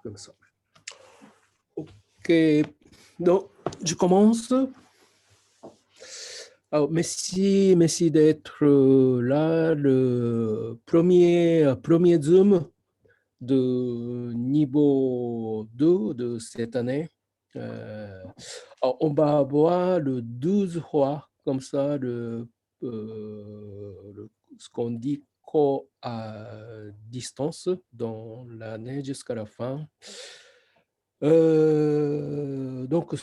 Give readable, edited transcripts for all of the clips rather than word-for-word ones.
comme ça. OK. Donc, je commence. Alors, merci d'être là. Le premier Zoom de niveau 2 de cette année. Alors, on va avoir le 12 fois, comme ça, ce qu'on dit cours à distance dans l'année jusqu'à la fin. Donc,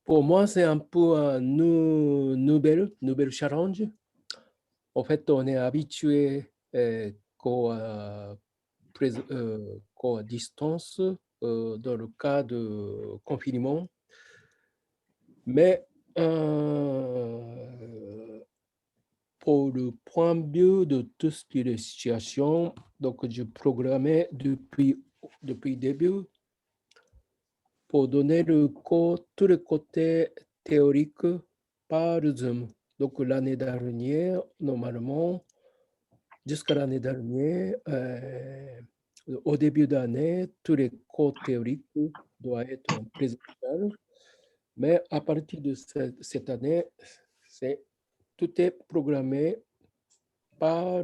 pour moi, c'est un peu un nouvel challenge. En fait, on est habitué qu'au qu'à distance dans le cas de confinement. Mais pour le point de vue de tout ce qui est situation, donc je programmais depuis le début pour donner tous les côtés théoriques par Zoom. Donc l'année dernière, normalement, jusqu'à l'année dernière, au début d'année, tous les cours théoriques doivent être en présentiel. Mais à partir de cette année, tout est programmé par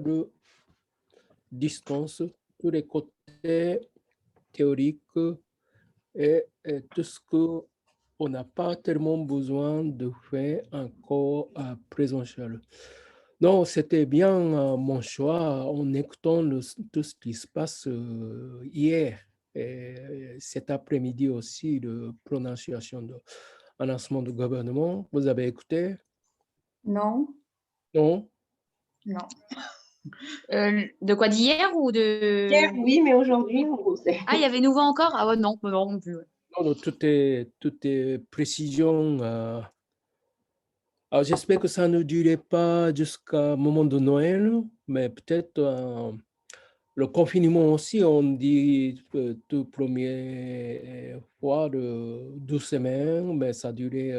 distance, tous les côtés théoriques et tout ce qu'on n'a pas tellement besoin de faire encore à présentiel. Non, c'était bien mon choix en écoutant tout ce qui se passe hier et cet après-midi aussi, de prononciation de annoncement du gouvernement. Vous avez écouté? Non. Non? Non. De quoi, d'hier ou de... Hier, oui, mais aujourd'hui, on sait. Ah, il y avait nouveau encore? Ah ouais, non, non plus. Non, tout est précision. Alors, j'espère que ça ne durait pas jusqu'au moment de Noël, mais peut-être le confinement aussi, on dit tout premier fois de 12 semaines, mais ça durait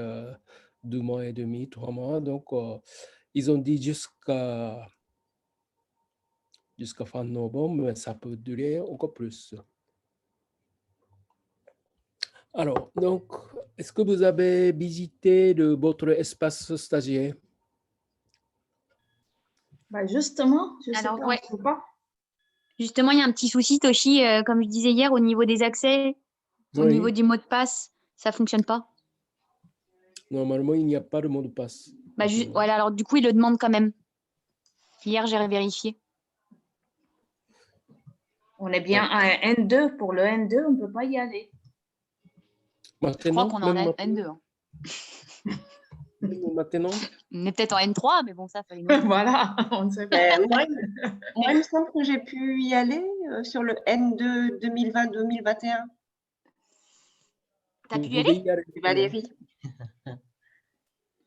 2 mois et demi, 3 mois. Donc, ils ont dit jusqu'à fin novembre, mais ça peut durer encore plus. Alors, donc, est-ce que vous avez visité votre espace stagiaire? Bah justement, je Alors, sais pas, ouais. je sais pas. Justement, il y a un petit souci, Toshi, comme je disais hier, au niveau des accès, au Oui. niveau du mot de passe, ça fonctionne pas. Normalement, il n'y a pas de mot de passe. Bah, voilà, alors du coup, il le demande quand même. Hier, j'ai vérifié. On est bien à un N2. Pour le N2, on ne peut pas y aller. Maintenant, je crois qu'on est en même N2. Hein. Maintenant? On est peut-être en N3, mais bon, ça, fallait nous... Voilà, on ne sait pas. Moi, il me semble que j'ai pu y aller sur le N2 2020-2021. T'as pu y aller? Valérie.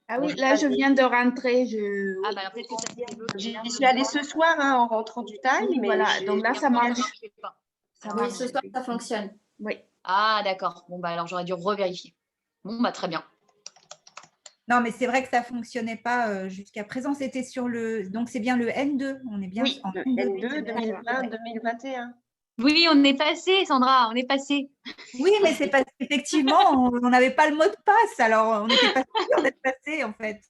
Ah oui, là, je viens de rentrer. Ah bah, peut-être que ça s'est bloqué. J'y suis allée ce soir hein, en rentrant du time. Oui, mais voilà, donc là, ça marche. Oui, ce soir, ça fonctionne. Oui. Ah, d'accord. Bon, bah alors, j'aurais dû revérifier. Bon, bah très bien. Non, mais c'est vrai que ça ne fonctionnait pas jusqu'à présent. C'était sur le... Donc, c'est bien le N2. On est bien oui, en le N2 2020-2021. Oui, on est passé, Sandra, on est passé. Oui, mais c'est parce qu'effectivement, on n'avait pas le mot de passe. Alors, on n'était pas sûr d'être passé, en fait.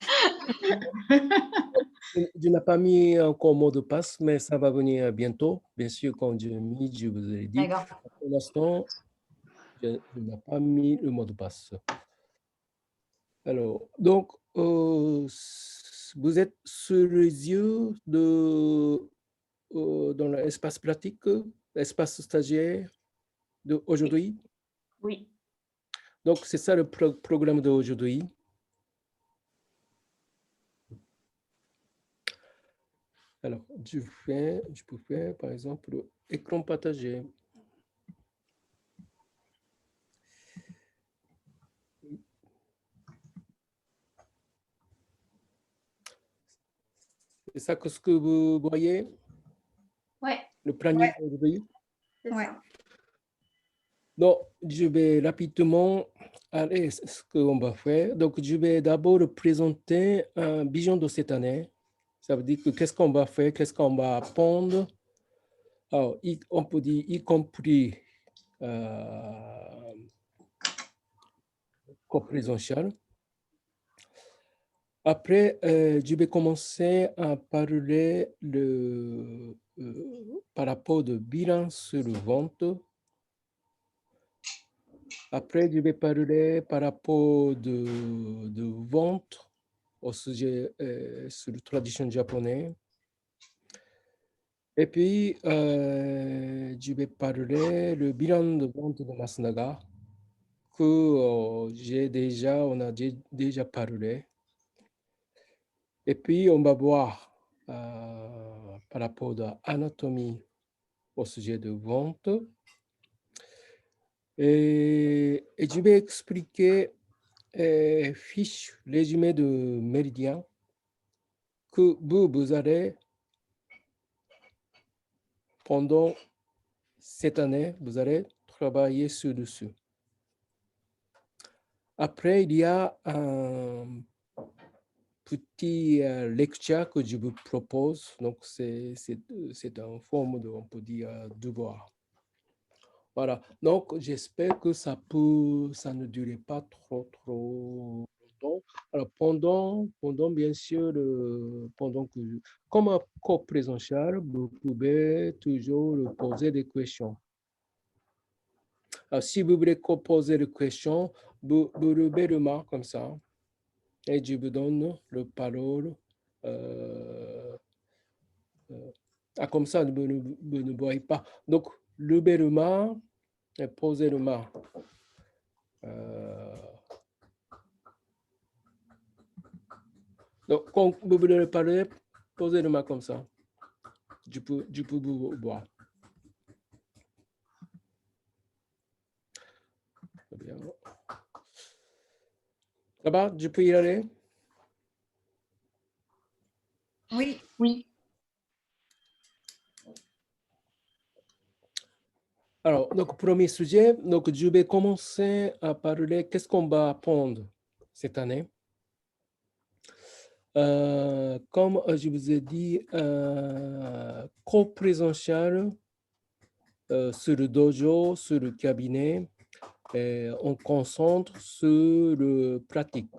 Je n'ai pas mis encore mot de passe, mais ça va venir bientôt. Bien sûr, quand je mis, je vous ai dit. Pour l'instant, je n'ai pas mis le mot de passe. Alors, donc, vous êtes sur les yeux dans l'espace pratique, l'espace stagiaire d'aujourd'hui? Oui. Donc, c'est ça le programme d'aujourd'hui. Alors, je peux faire, par exemple, écran partagé. C'est ça ce que vous voyez? Oui. Le planning d'aujourd'hui? Oui. Donc, je vais rapidement aller ce qu'on va faire. Donc, je vais d'abord présenter un bilan de cette année. Ça veut dire que qu'est-ce qu'on va faire, qu'est-ce qu'on va apprendre. Alors, on peut dire y compris co-présential. Après, je vais commencer à parler par rapport au bilan sur vente. Après, je vais parler par rapport de vente au sujet sur la tradition japonaise. Et puis, je vais parler le bilan de vente de Masunaga que on a déjà parlé. Et puis, on va voir par rapport à l'anatomie au sujet de vente. Et je vais expliquer fiche résumé de méridien que vous allez, pendant cette année, vous allez travailler sur dessus. Après, il y a un petit lecture que je vous propose. Donc, c'est en forme de, on peut dire, devoir. Voilà. Donc, j'espère que ça ne durait pas trop longtemps. Alors, pendant bien sûr, comme un co-présentiel, vous pouvez toujours poser des questions. Alors, si vous voulez poser des questions, vous levez le main comme ça. Et je vous donne la parole. Comme ça, vous ne voyez pas. Donc, levez le main et posez le main. Donc, quand vous voulez parler, posez le main comme ça. Je peux vous voir. Bien. Ça va? Je peux y aller? Oui. Oui. Alors, donc, premier sujet, donc, je vais commencer à parler qu'est-ce qu'on va apprendre cette année. Comme je vous ai dit, co-présentiel sur le dojo, sur le cabinet, on concentre sur le pratique.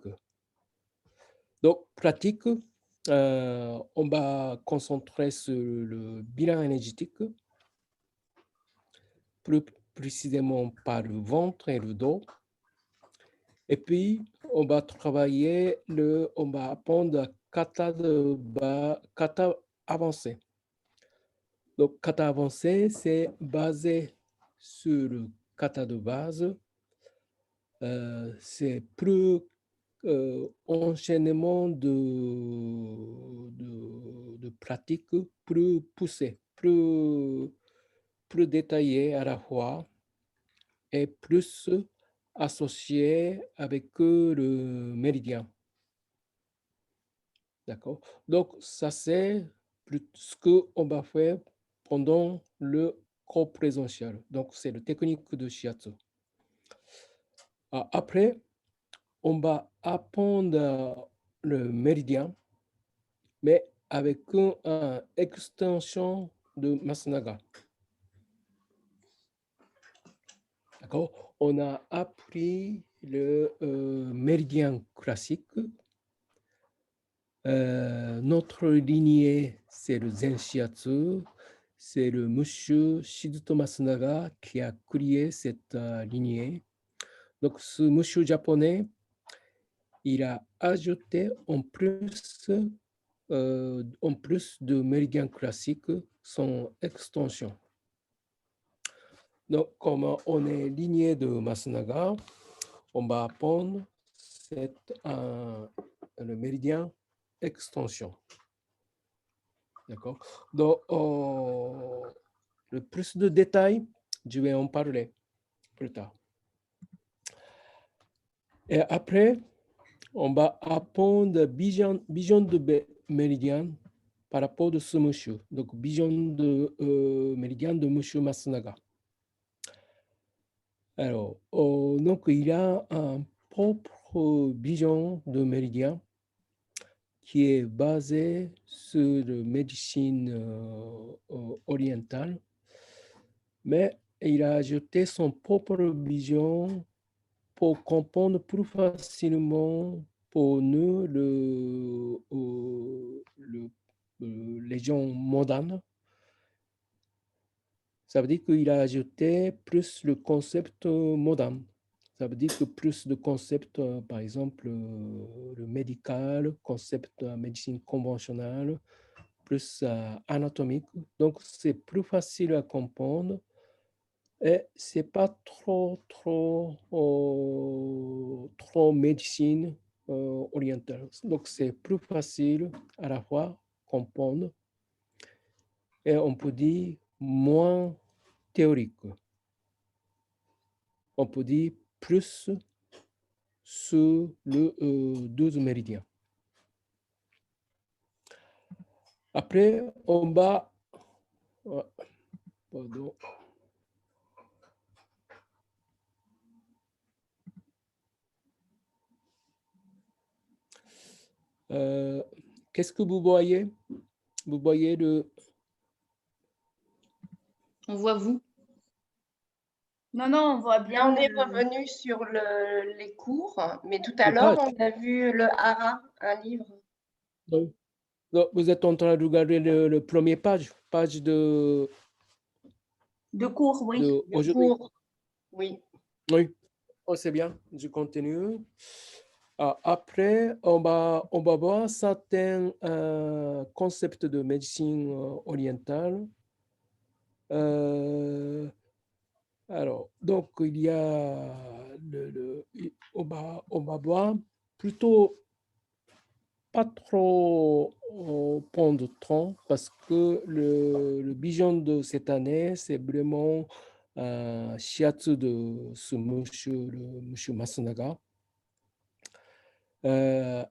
Donc, pratique, on va concentrer sur le bilan énergétique, plus précisément par le ventre et le dos. Et puis, on va travailler, on va apprendre kata avancé. Donc, kata avancé, c'est basé sur le kata de base. C'est plus enchaînement de pratiques plus poussées, plus détaillées à la fois et plus associé avec le méridien. D'accord? Donc, ça, c'est ce qu'on va faire pendant le co-présentiel. Donc, c'est la technique de shiatsu. Après, on va apprendre le méridien, mais avec une extension de Masunaga. D'accord? On a appris le méridien classique. Notre lignée, c'est le Zen Shiatsu. C'est le monsieur Shizuto Masunaga qui a créé cette lignée. Donc, ce monsieur japonais, il a ajouté en plus de méridien classique son extension. Donc, comme on est lignée de Masunaga, on va apprendre le méridien extension. D'accord? Donc, le plus de détails, je vais en parler plus tard. Et après, on va apprendre vision de méridien par rapport à ce monsieur. Donc, vision de méridien de monsieur Masunaga. Alors, donc, il a un propre vision de méridien qui est basé sur la médecine orientale, mais il a ajouté son propre vision pour comprendre plus facilement pour nous les gens modernes. Ça veut dire qu'il a ajouté plus le concept moderne. Ça veut dire que plus de concepts, par exemple, le médical, concept de médecine conventionnelle, plus anatomique. Donc, c'est plus facile à comprendre et c'est pas trop médecine orientale. Donc, c'est plus facile à la fois comprendre et on peut dire moins théorique. On peut dire plus sur le 12 méridien. Après, on va... Pardon. Qu'est-ce que vous voyez? Vous voyez le... On voit vous. Non, non, on voit Là, bien. on est revenu sur les cours, mais tout à Les l'heure, pages. on a vu le Hara, un livre. Donc, vous êtes en train de regarder le premier page de De cours, oui. Le aujourd'hui. cours, oui. Oui, oh, c'est bien, je continue. Après, on va voir certains concepts de médecine orientale. Alors, donc, il y a on va voir plutôt pas trop prendre temps parce que le bilan de cette année, c'est vraiment shiatsu de ce monsieur Masunaga.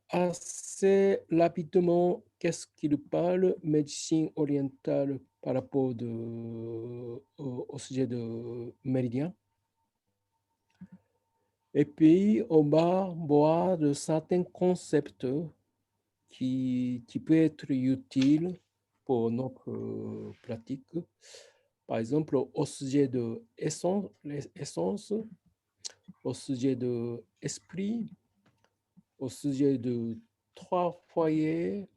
Assez rapidement, qu'est-ce qu'il parle? Médecine orientale par rapport au sujet de méridien. Et puis, on va voir de certains concepts qui peut être utile pour notre pratique. Par exemple, au sujet de essence, au sujet de esprit, au sujet de 3 foyers,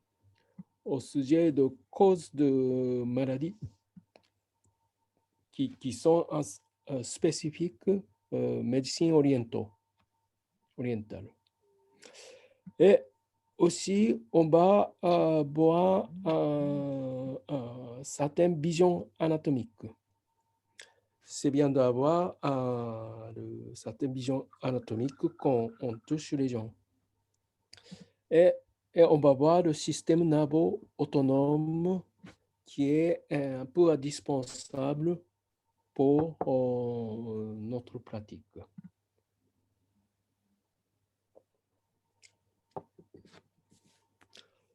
au sujet de causes de maladies qui sont spécifiques médecine orientale. Et aussi, on va voir certaines visions anatomiques. C'est bien d'avoir certaines visions anatomiques quand on touche les gens. Et on va voir le système nerveux autonome qui est un peu indispensable pour notre pratique.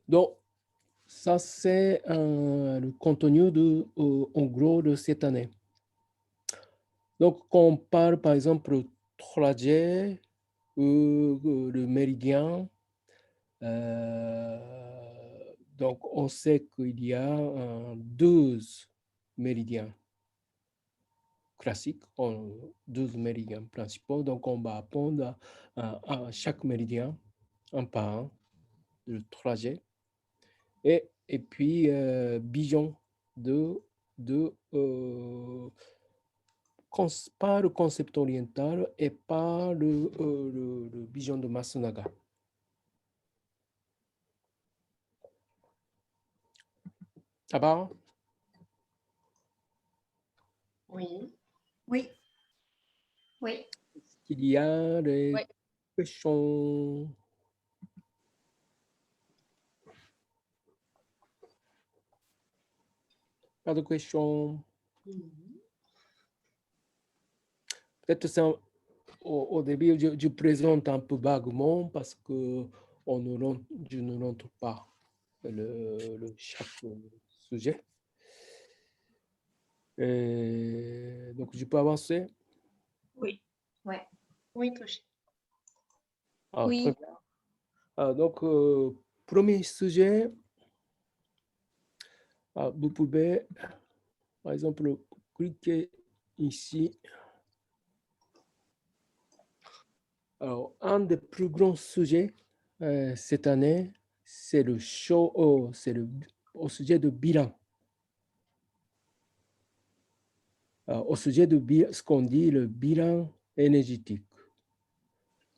Donc, ça, c'est le contenu en gros de cette année. Donc, quand on parle, par exemple, du trajet ou le méridien, donc on sait qu'il y a 12 méridiens classiques, 12 méridiens principaux. Donc, on va apprendre à chaque méridien, un par un, le trajet. Et puis, bilan pas le concept oriental et pas le bilan de Masunaga. Ça va? Oui. Oui. Oui. Il y a des Oui. questions? Pas de questions? Peut-être c'est au début, je présente un peu vaguement parce que je ne rentre pas chaque sujet. Et donc, je peux avancer? Oui. Ouais. Oui, Toshi. Oui. Très bien. Donc, premier sujet, vous pouvez, par exemple, cliquer ici. Alors, un des plus grands sujets cette année, c'est le au sujet de bilan. Au sujet de ce qu'on dit le bilan énergétique.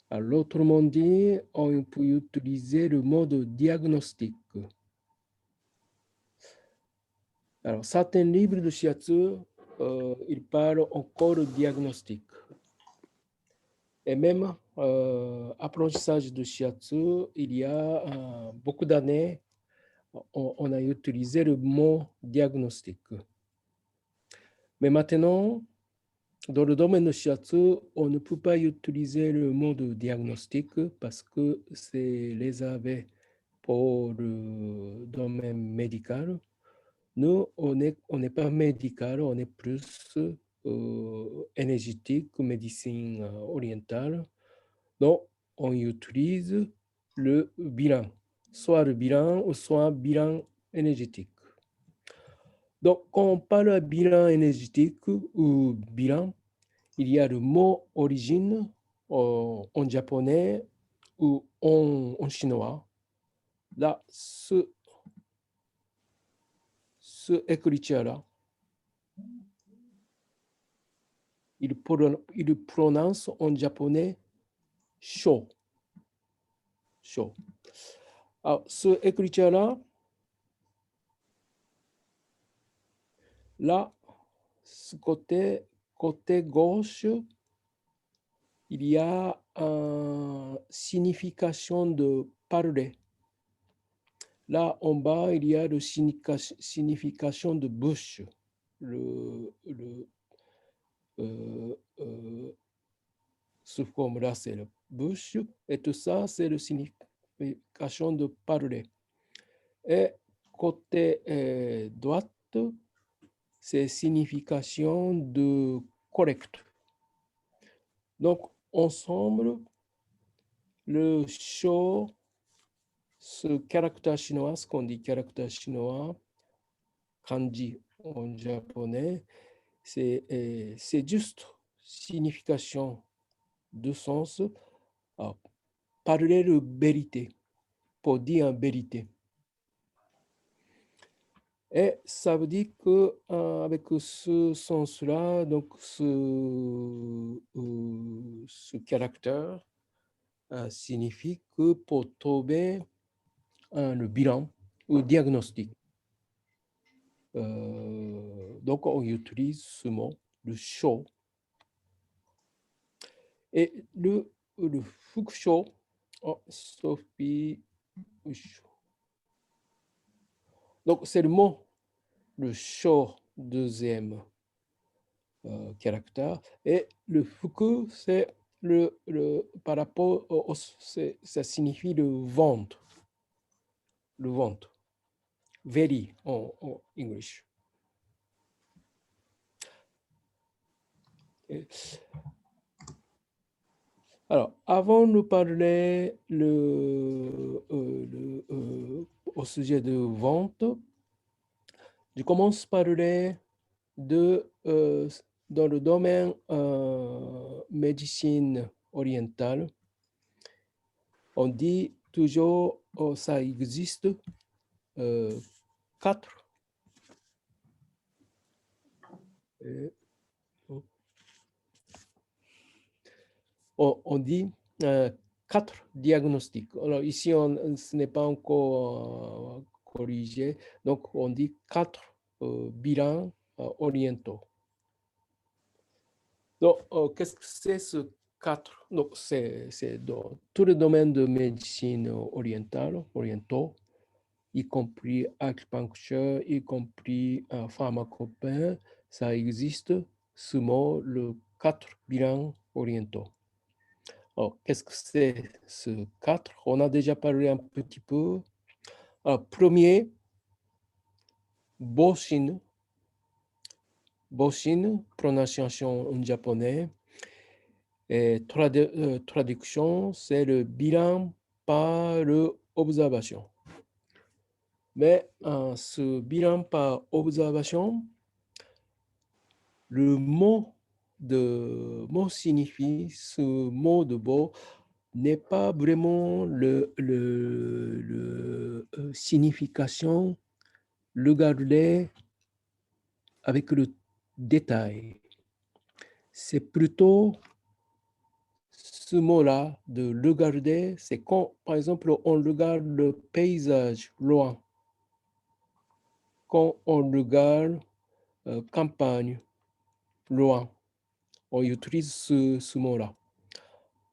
Alors, autrement dit, on peut utiliser le mode diagnostic. Alors, certains livres de Shiatsu, ils parlent encore de diagnostic. Et même apprentissage de Shiatsu, il y a beaucoup d'années, on a utilisé le mot diagnostic. Mais maintenant, dans le domaine de Shiatsu, on ne peut pas utiliser le mot de diagnostic parce que c'est réservé pour le domaine médical. Nous, on n'est pas médical, on est plus énergétique, médecine orientale. Donc, on utilise le bilan, soit le bilan ou soit bilan énergétique. Donc, quand on parle de bilan énergétique ou bilan, il y a le mot origine en japonais ou en chinois. Là, ce écriture-là, il prononce en japonais sho. Sho. Alors, ce écriture-là, là, ce côté gauche, il y a une signification de parler. Là, en bas, il y a la signification de bouche. Ce forme-là, c'est la bouche. Et tout ça, c'est la signification de parler. Et côté droite, c'est signification de correct. Donc, ensemble, le sho, ce caractère chinois, ce qu'on dit caractère chinois, kanji en japonais, c'est juste signification de sens, parler de vérité, pour dire en vérité. Et ça veut dire qu'avec ce sens-là, donc ce caractère signifie que pour trouver le bilan ou diagnostic, donc on utilise ce mot, le sho. Et le fukusho, Sophie, donc c'est le mot, le sho deuxième caractère, et le fuku, c'est par rapport ça signifie le ventre, very en English. Alors, avant de parler au sujet de vente, je commence par parler dans le domaine médecine orientale. On dit toujours ça existe 4. On dit 4 diagnostics. Alors ici, ce n'est pas encore corrigé. Donc, on dit 4 bilans orientaux. Donc, qu'est-ce que c'est ce 4? Donc, c'est dans tous les domaines de médecine orientaux, y compris acupuncture, y compris pharmacopée, ça existe ce mot, le 4 bilans orientaux. Alors, qu'est-ce que c'est ce 4? On a déjà parlé un petit peu. Alors, premier, Boshin, prononciation en japonais. Et traduction, c'est le bilan par observation. Mais ce bilan par observation, le mot signifie, ce mot de beau n'est pas vraiment le signification, regarder avec le détail. C'est plutôt ce mot-là de regarder, c'est quand, par exemple, on regarde le paysage loin, quand on regarde campagne loin, on utilise ce mot-là.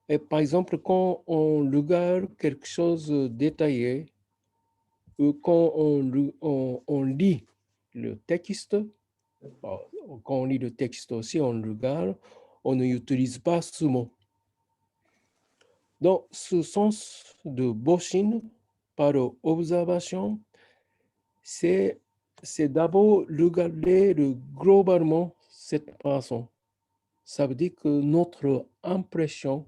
Et par exemple, quand on regarde quelque chose de détaillé, ou quand on lit le texte, quand on lit le texte aussi, on regarde, on n'utilise pas ce mot. Donc, ce sens de Boshin par observation, c'est d'abord regarder globalement cette façon. Ça veut dire que notre impression,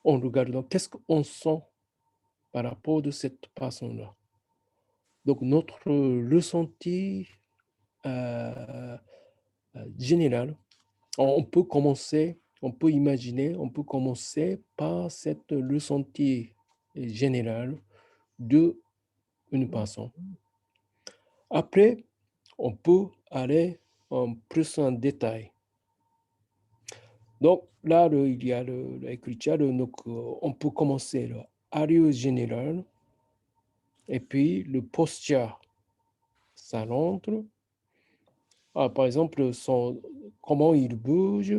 en regardant, qu'est-ce qu'on sent par rapport de cette façon-là. Donc, notre ressenti général, on peut commencer, on peut imaginer, on peut commencer par cette ressenti général de une personne. Après, on peut aller en plus en détail. Donc, là, il y a l'écriture, donc on peut commencer le allure général et puis le posture, ça rentre. Par exemple, comment il bouge,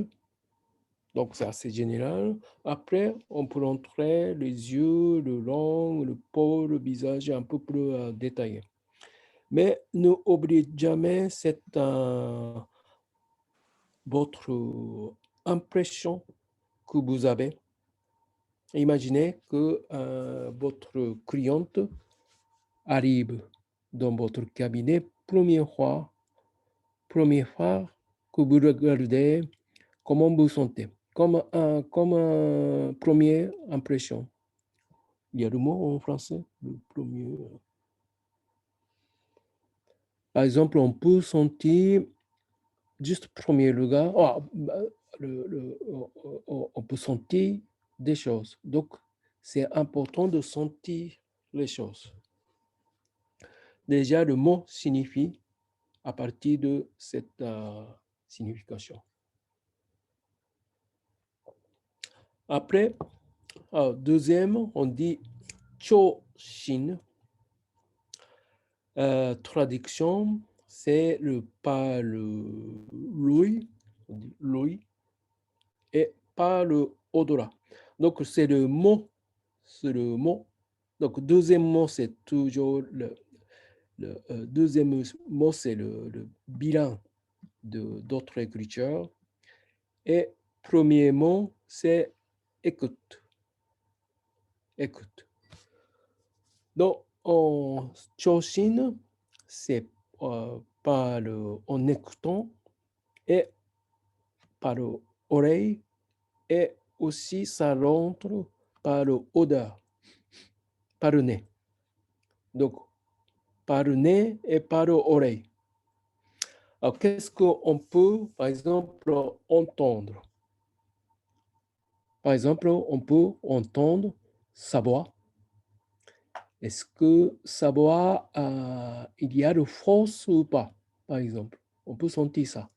donc c'est assez général. Après, on peut rentrer les yeux, le langue, le peau, le visage un peu plus détaillé. Mais ne oubliez jamais votre impression que vous avez. Imaginez que votre cliente arrive dans votre cabinet première fois que vous regardez, comment vous sentez, comme première impression. Il y a le mot en français, le premier. Par exemple, on peut sentir juste premier regard, on peut sentir des choses. Donc, c'est important de sentir les choses. Déjà, le mot signifie à partir de cette signification. Après, deuxième, on dit choshin. Traduction, c'est pas l'ouïe, et pas le odorat. Donc, c'est le mot. Donc, deuxième mot, c'est toujours le deuxième mot, c'est le bilan d'autres écritures. Et premier mot, c'est écoute. Écoute. Donc, en choshin, c'est en écoutant et par l'oreille, et aussi ça rentre par l'odeur, par le nez. Donc, par le nez et par l'oreille. Alors, qu'est-ce qu'on peut, par exemple, entendre? Par exemple, on peut entendre sa voix. Est-ce que sa voix, il y a de force ou pas, par exemple? On peut sentir ça.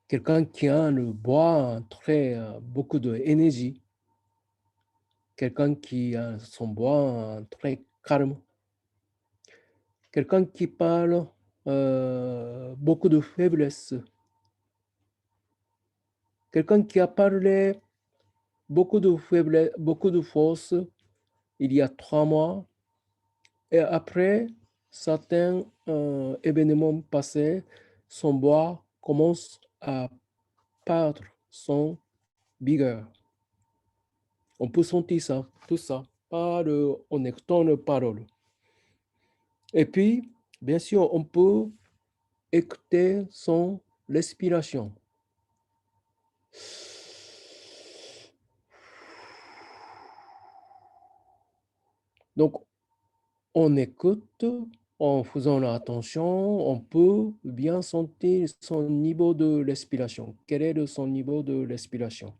Quelqu'un qui a une voix beaucoup d'énergie. Quelqu'un qui a son voix très calme. Quelqu'un qui parle beaucoup de faiblesse. Quelqu'un qui a parlé beaucoup de faiblesse, beaucoup de force il y a 3 mois. Et après certains événements passés, son voix commence à perdre son vigueur. On peut sentir ça, tout ça, en écoutant les paroles. Et puis, bien sûr, on peut écouter son respiration. Donc, on écoute, en faisant attention, on peut bien sentir son niveau de respiration. Quel est son niveau de respiration?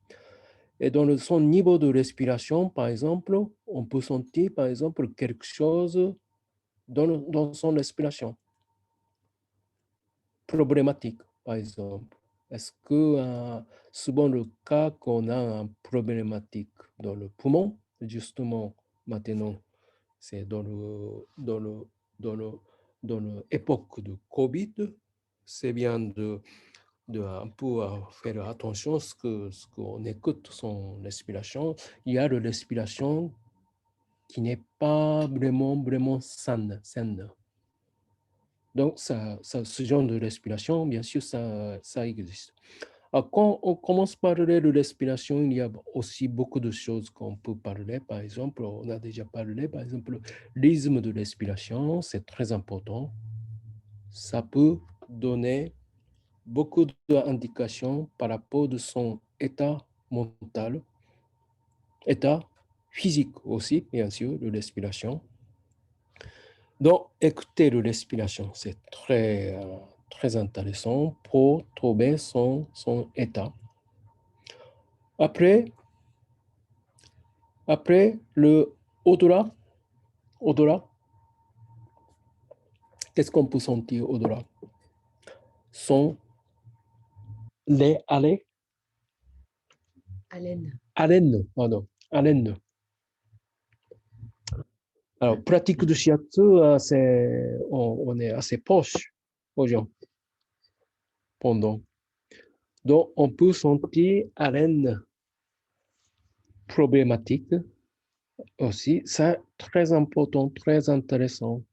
Et dans son niveau de respiration, par exemple, on peut sentir, par exemple, quelque chose dans son respiration. Problématique, par exemple. Est-ce que souvent le cas qu'on a une problématique dans le poumon, justement, maintenant, c'est dans l'époque de Covid, c'est bien de un peu faire attention à ce qu'on écoute son respiration. Il y a la respiration qui n'est pas vraiment saine. Donc, ce genre de respiration, bien sûr, ça existe. Alors, quand on commence par parler de respiration, il y a aussi beaucoup de choses qu'on peut parler. Par exemple, on a déjà parlé, par exemple, le rythme de respiration, c'est très important. Ça peut donner beaucoup d'indications par rapport à son état mental, état physique aussi, bien sûr, de respiration. Donc, écouter la respiration, c'est très intéressant pour trouver son état. Après, le odorat, qu'est-ce qu'on peut sentir odorat? Son haleine. Alors, pratique de shiatsu, on est assez proche aux gens pendant. Donc, on peut sentir haleine problématique aussi. C'est très important, très intéressant.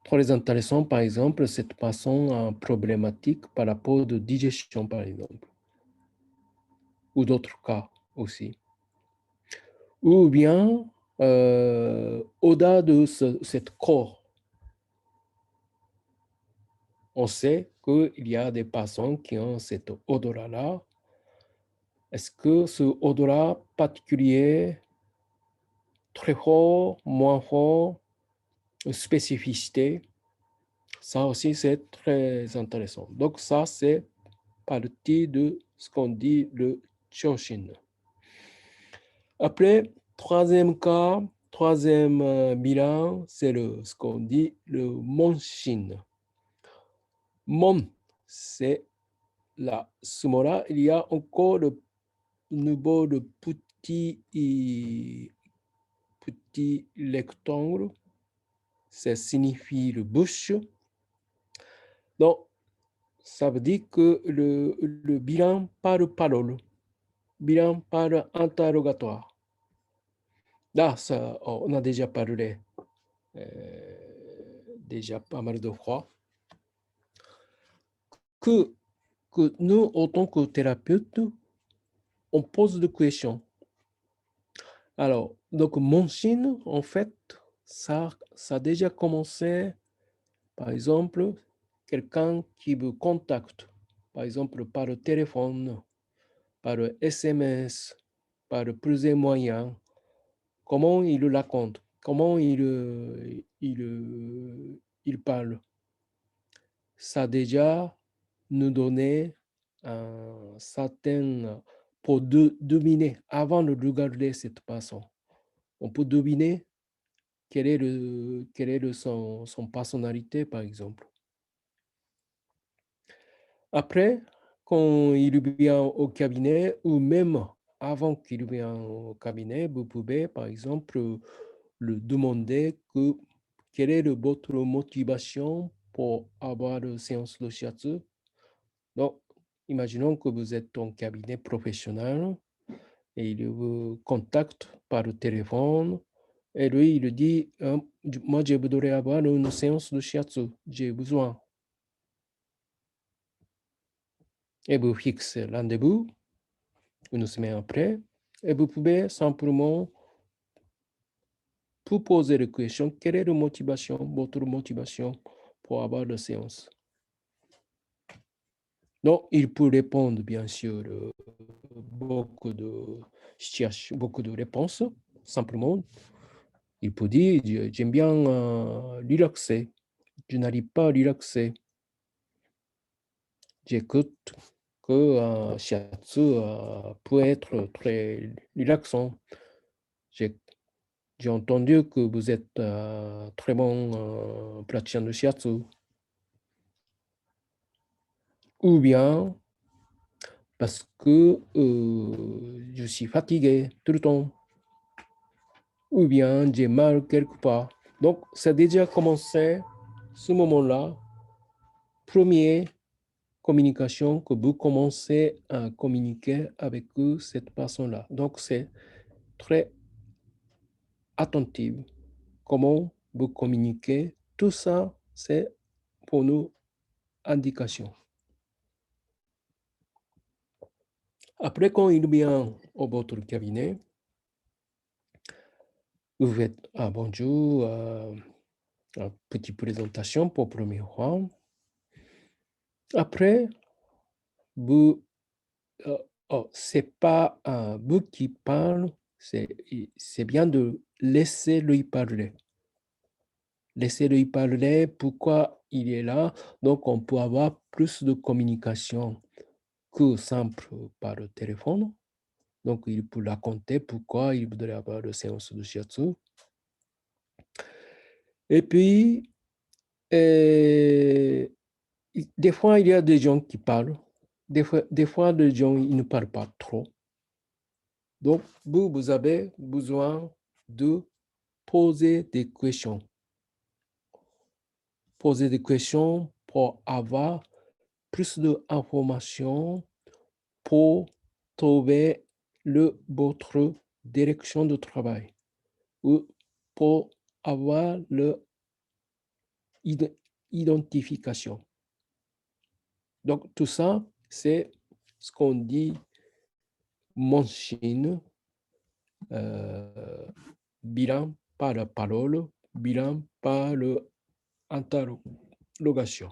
Très intéressant, par exemple, cette façon problématique par rapport de digestion, par exemple, ou d'autres cas aussi. Ou bien, au-delà de cette corps, on sait qu'il y a des personnes qui ont cet odorat-là. Est-ce que ce odorat particulier, très fort, moins fort, spécificité, ça aussi c'est très intéressant. Donc ça, c'est partie de ce qu'on dit le Choshin. Après, troisième cas, troisième bilan, c'est ce qu'on dit le Monshin. Mon, c'est là. Ce mot-là, il y a encore le niveau de petit rectangle. Ça signifie le bouche. Donc, ça veut dire que le bilan par parole, bilan par interrogatoire. Là, ça, on a déjà parlé déjà pas mal de fois que nous, en tant que thérapeute, on pose des questions. Alors, donc, mon signe, en fait, ça a déjà commencé, par exemple, quelqu'un qui vous contacte, par exemple, par le téléphone, par le SMS, par plusieurs moyens. Comment il le raconte? Comment il parle? Ça a déjà nous donné un certain, pour deviner, avant de regarder cette personne, on peut deviner quelle est son personnalité, par exemple. Après, quand il vient au cabinet, ou même avant qu'il vienne au cabinet, vous pouvez, par exemple, le demander quelle est votre motivation pour avoir une séance de shiatsu. Donc, imaginons que vous êtes en cabinet professionnel et il vous contacte par le téléphone et lui, il dit, moi, je voudrais avoir une séance de shiatsu, j'ai besoin. Et vous fixez rendez-vous une semaine après et vous pouvez simplement vous poser la question, quelle est votre motivation pour avoir la séance? Donc, il peut répondre, bien sûr, beaucoup de réponses, simplement. Il peut dire, j'aime bien relaxer. Je n'arrive pas à relaxer. J'écoute que shiatsu peut être très relaxant. J'ai entendu que vous êtes très bon praticien de shiatsu. Ou bien parce que je suis fatigué tout le temps. Ou bien j'ai mal quelque part. Donc, c'est déjà commencé ce moment-là. Première communication que vous commencez à communiquer avec cette personne-là. Donc, c'est très attentif. Comment vous communiquez, tout ça, c'est pour nous indication. Après, quand il vient au votre cabinet, vous faites un bonjour, une petite présentation pour la première fois. Après, vous, c'est pas vous qui parle, c'est bien de laisser lui parler. Laissez-lui parler, pourquoi il est là. Donc, on peut avoir plus de communication que simple par le téléphone. Donc, il peut raconter pourquoi il voudrait avoir une séance de shiatsu. Et puis, des fois, il y a des gens qui parlent. Des fois, des gens, ils ne parlent pas trop. Donc, vous avez besoin de poser des questions. Poser des questions pour avoir plus d'informations pour trouver votre direction de travail ou pour avoir l'identification. Donc, tout ça, c'est ce qu'on dit Monsigne, bilan par la parole, bilan par l'interrogation.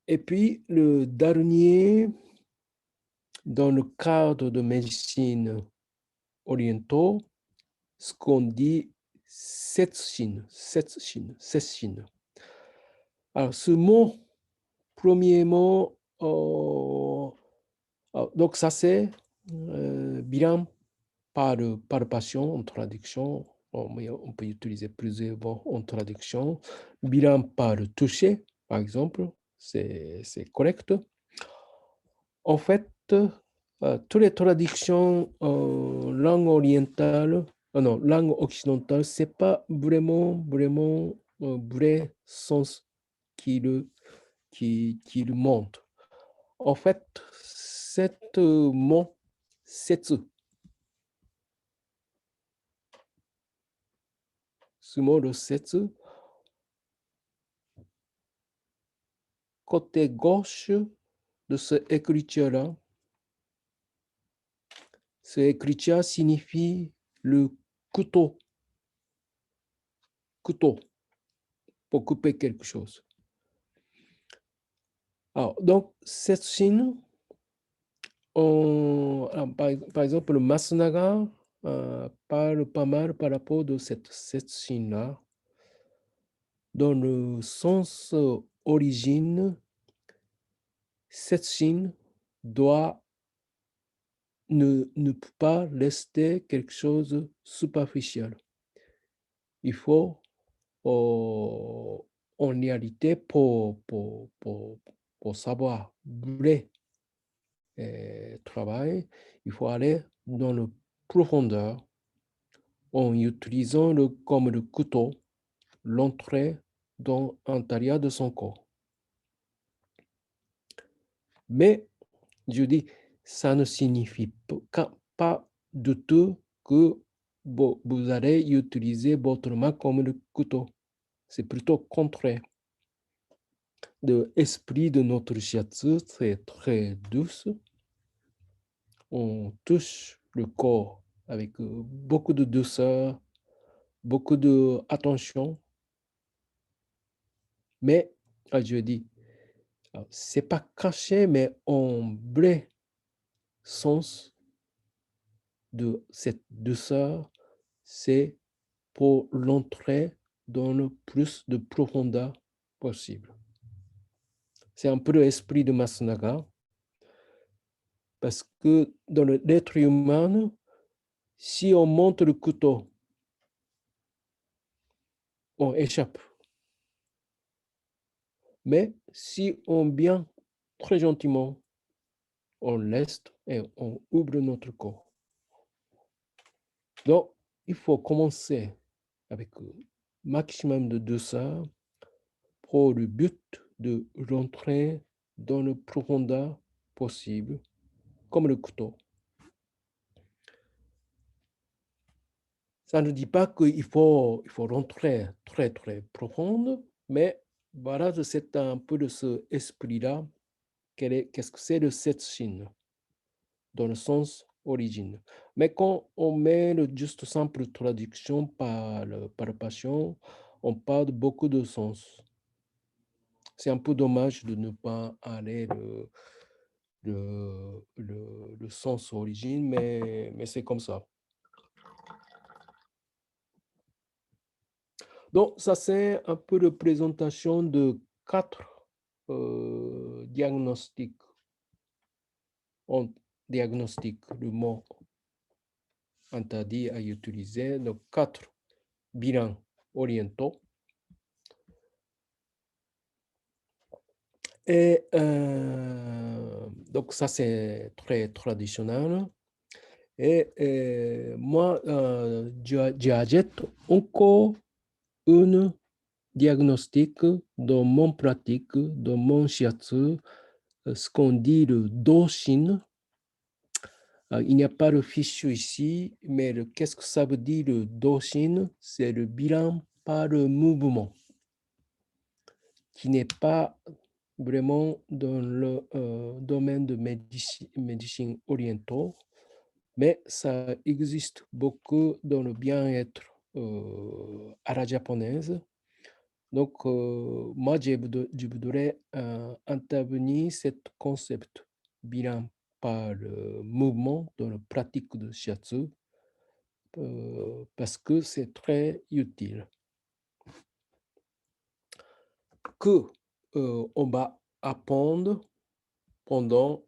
Et puis, le dernier, dans le cadre de médecine orientale, ce qu'on dit Setshin. Alors, ce mot, premier mot, donc ça c'est bilan par patient en traduction. On peut utiliser plusieurs mots en traduction. Bilan par toucher, par exemple, c'est correct. En fait, toutes les traductions langue orientale, non, langue occidentale, ce n'est pas vraiment vrai sens qu'il montre. En fait, cette mot, setsu, ce mot de setsu, côté gauche de cette écriture-là, cette écriture signifie le couteau pour couper quelque chose. Alors, donc, cette signe, par exemple, le Masunaga parle pas mal par rapport de cette signe-là. Dans le sens origine, cette signe ne peut pas rester quelque chose de superficiel. Il faut, en réalité, pour savoir vrai travail, il faut aller dans la profondeur en utilisant comme le couteau l'entrée dans l'intérieur de son corps. Mais, je dis, ça ne signifie pas du tout que vous allez utiliser votre main comme le couteau. C'est plutôt contraire. L'esprit de notre shiatsu, c'est très douce. On touche le corps avec beaucoup de douceur, beaucoup d'attention. Mais, je dis, c'est pas caché, mais en vrai sens, de cette douceur, c'est pour l'entrée dans le plus de profondeur possible. C'est un peu l'esprit de Masunaga, parce que dans l'être humain, si on monte le couteau, on échappe. Mais si on vient très gentiment, on laisse et on ouvre notre corps. Donc, il faut commencer avec le maximum de douceur pour le but de rentrer dans le profondeur possible, comme le couteau. Ça ne dit pas qu'il faut rentrer très, très profond, mais voilà, c'est un peu de ce esprit-là. Qu'est-ce que c'est le Setshin dans le sens origine. Mais quand on met le juste simple traduction par passion, on parle beaucoup de sens. C'est un peu dommage de ne pas aller le sens origine, mais c'est comme ça. Donc, ça, c'est un peu de présentation de 4 diagnostics. On diagnostique le mot interdit à utiliser, donc 4 bilans orientaux. Et donc, ça, c'est très traditionnel. Et moi, j'ajoute encore un diagnostic dans mon pratique, dans mon shiatsu, ce qu'on dit le doshin. Il n'y a pas de fichu ici, mais qu'est-ce que ça veut dire le doshin? C'est le bilan par le mouvement, qui n'est pas vraiment dans le domaine de médecine orientale, mais ça existe beaucoup dans le bien-être à la japonaise. Donc, moi, je voudrais intervenir ce concept bilan par le mouvement dans la pratique de shiatsu parce que c'est très utile. Que on va apprendre pendant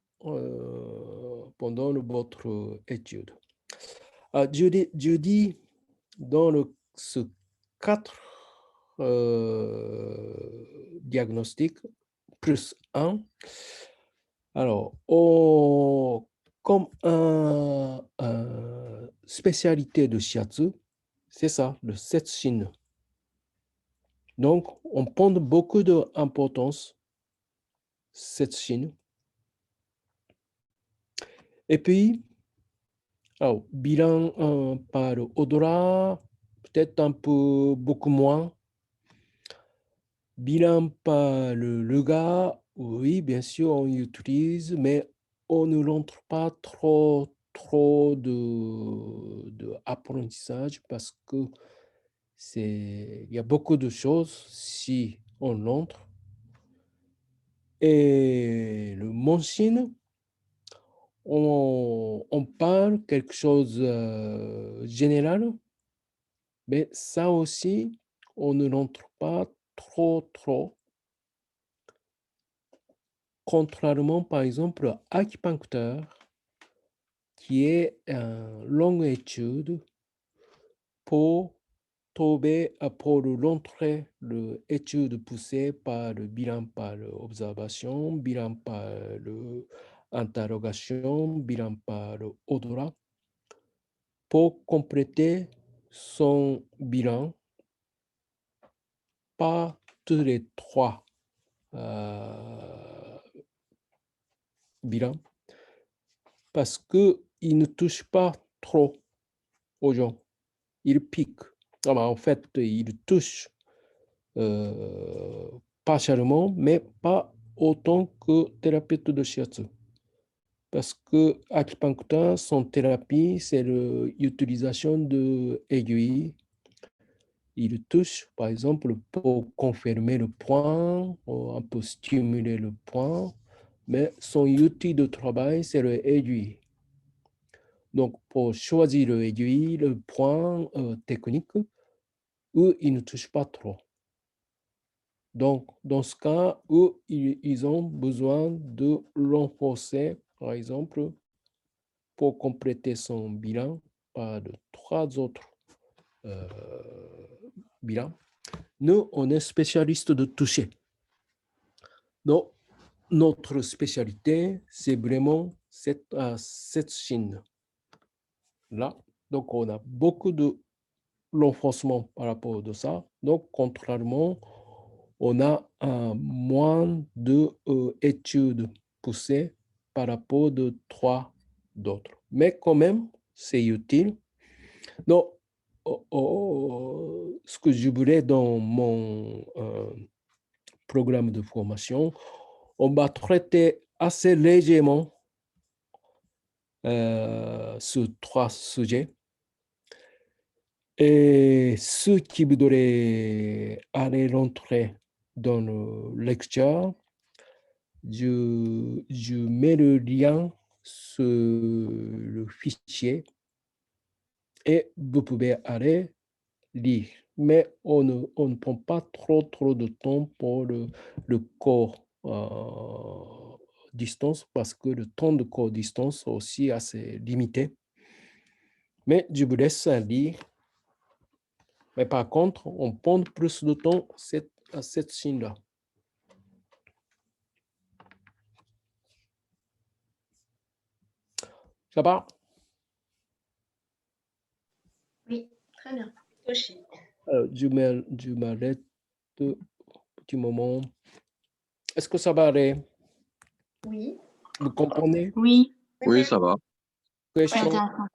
votre étude. Je dis dans ce 4 diagnostics plus 1, alors, comme spécialité de shiatsu, c'est ça, le Setshin. Donc, on prend beaucoup d'importance, Setshin. Et puis, alors, bilan par Odora, peut-être un peu beaucoup moins. Bilan par le Luga, oui, bien sûr, on utilise, mais on ne rentre pas trop de apprentissage parce que il y a beaucoup de choses si on entre. Et le Monshin, on parle quelque chose général, mais ça aussi, on ne rentre pas trop. Contrairement, par exemple, à acupuncteur, qui est une longue étude pour rentrer l'étude poussée par le bilan par l'observation, bilan par l'interrogation, bilan par l'odorat, pour compléter son bilan par tous les 3 bilans, parce qu'il ne touche pas trop aux gens. Il pique. En fait, il touche partiellement, mais pas autant que thérapeute de shiatsu. Parce que acupuncteur, son thérapie, c'est l'utilisation d'aiguilles. Il touche, par exemple, pour confirmer le point, ou un peu stimuler le point, mais son outil de travail, c'est l'aiguille. Donc, pour choisir l'aiguille, le point technique, où ils ne touchent pas trop. Donc, dans ce cas où ils ont besoin de renforcer, par exemple, pour compléter son bilan par de 3 autres bilans, nous, on est spécialiste de toucher. Donc, notre spécialité, c'est vraiment cette Chine-là. Donc, on a beaucoup de renforcement par rapport à ça. Donc, contrairement, on a moins d'études poussées par rapport de 3 d'autres. Mais quand même, c'est utile. Donc, ce que je voulais dans mon programme de formation, on va traiter assez légèrement sur 3 sujets. Et ceux qui voudraient aller rentrer dans le lecture, je mets le lien sur le fichier et vous pouvez aller lire. Mais on ne prend pas trop de temps pour le cours distance parce que le temps de cours distance est aussi assez limité. Mais je vous laisse lire. Mais par contre, on prend plus de temps à cette Chine-là. Ça va? Oui, très bien. Toshi. Je m'arrête un petit moment. Est-ce que ça va aller? Oui. Vous comprenez? Oui, Oui, ça va. c'est Question? intéressant.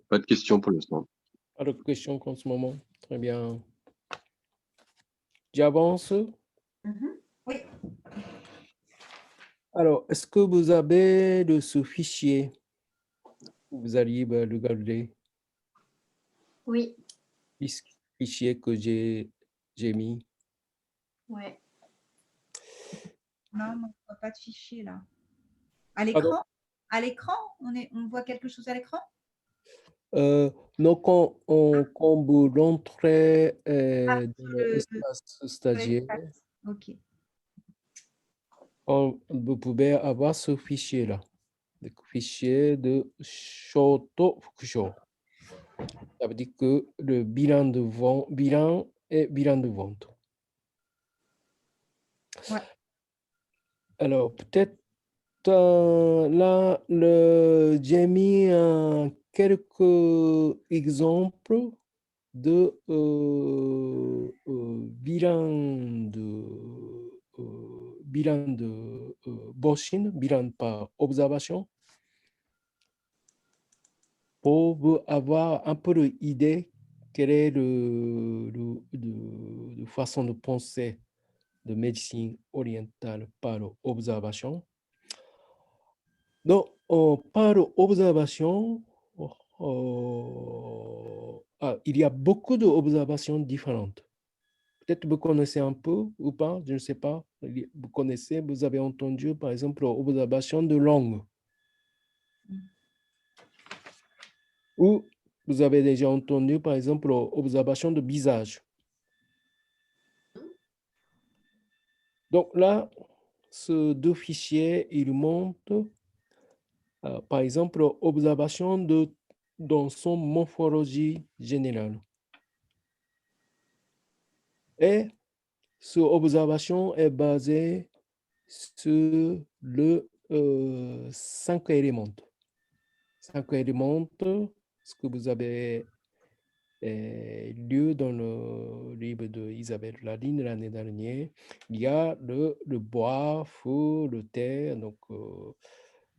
Pas de questions pour l'instant. Pas de questions en ce moment? Très bien. J'avance. Oui. Alors, est-ce que vous avez ce fichier? Vous allez le regarder. Oui. Fichier que j'ai mis. Ouais. Non, on ne voit pas de fichier là. À Pardon? l'écran? À l'écran? On voit quelque chose à l'écran? Non, quand vous rentrez dans le- l'espace stagiaire, Ok. vous pouvez avoir ce fichier-là, le fichier de Shoto Fukusho. Ça veut dire que le bilan de vente, bilan et bilan de vente. Ouais. Alors, peut-être là, j'ai mis quelques exemples de bilan de Boshin, bilan par observation, pour vous avoir un peu l'idée quelle est la façon de penser de médecine orientale par observation. Donc, par observation, il y a beaucoup d'observations différentes. Peut-être vous connaissez un peu ou pas, je ne sais pas. Vous connaissez, vous avez entendu, par exemple, observation de langue. Ou vous avez déjà entendu, par exemple, observation de visage. Donc là, ces 2 fichiers, ils montrent, par exemple, observation dans son morphologie générale. Et cette observation est basée sur le 5 éléments. 5 éléments, ce que vous avez lu dans le livre de Isabelle Laline l'année dernière. Il y a le bois, feu, le terre, donc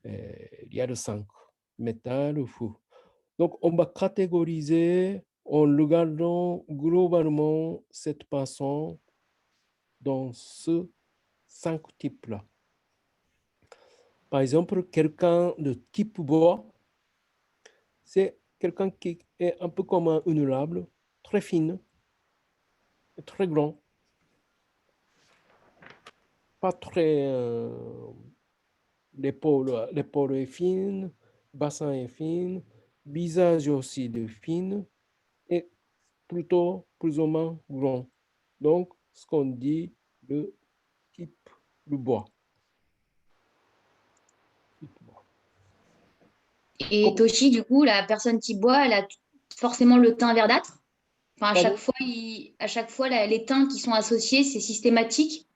il y a le 5, métal, feu. Donc, on va catégoriser en regardant globalement cette façon dans ce 5 types-là. Par exemple, quelqu'un de type bois, c'est quelqu'un qui est un peu comme un honorable, très fine, très grand. pas très... l'épaule est fine, bassin est fine, visage aussi de fine et plutôt plus ou moins rond. Donc, ce qu'on dit le type de bois. Et Toshi, du coup, la personne type bois, elle a forcément le teint verdâtre. Enfin, à Pardon? chaque fois, les teints qui sont associés, c'est systématique.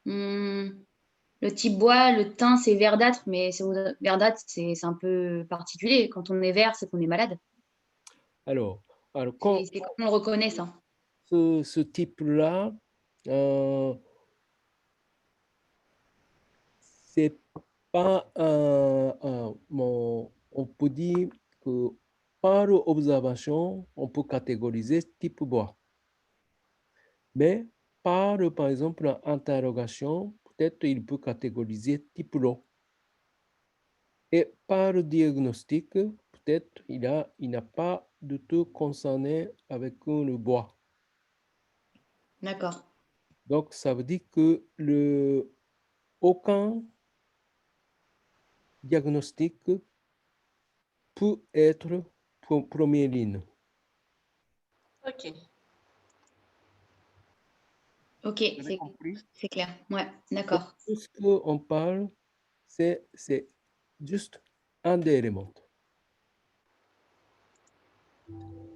Le type bois, le teint, c'est verdâtre, mais verdâtre, c'est un peu particulier. Quand on est vert, c'est qu'on est malade. Alors quand C'est comme on le reconnaît, ça. ce type-là, c'est pas on peut dire que par observation, on peut catégoriser type bois. Mais par exemple, interrogation, peut-être il peut catégoriser type l'eau. Et par diagnostic, peut-être il n'a pas du tout concerné avec le bois. D'accord. Donc, ça veut dire que aucun diagnostic peut être première ligne. Ok. Ok, Vous avez compris? c'est clair. Ouais, Donc, d'accord. tout ce qu'on parle, c'est juste un des éléments.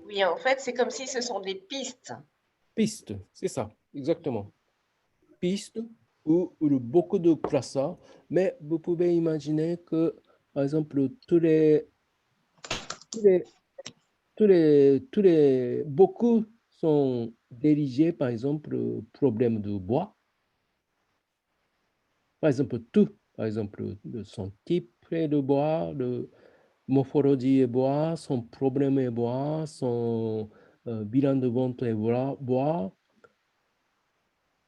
Oui, en fait, c'est comme si ce sont des pistes. Piste, c'est ça, exactement. Piste ou beaucoup de classas, mais vous pouvez imaginer que, par exemple, beaucoup sont dirigés, par exemple, problème de bois. Par exemple, tout, par exemple, son type est de bois, le morphologie est bois, son problème est bois, son bilan de vente est bois.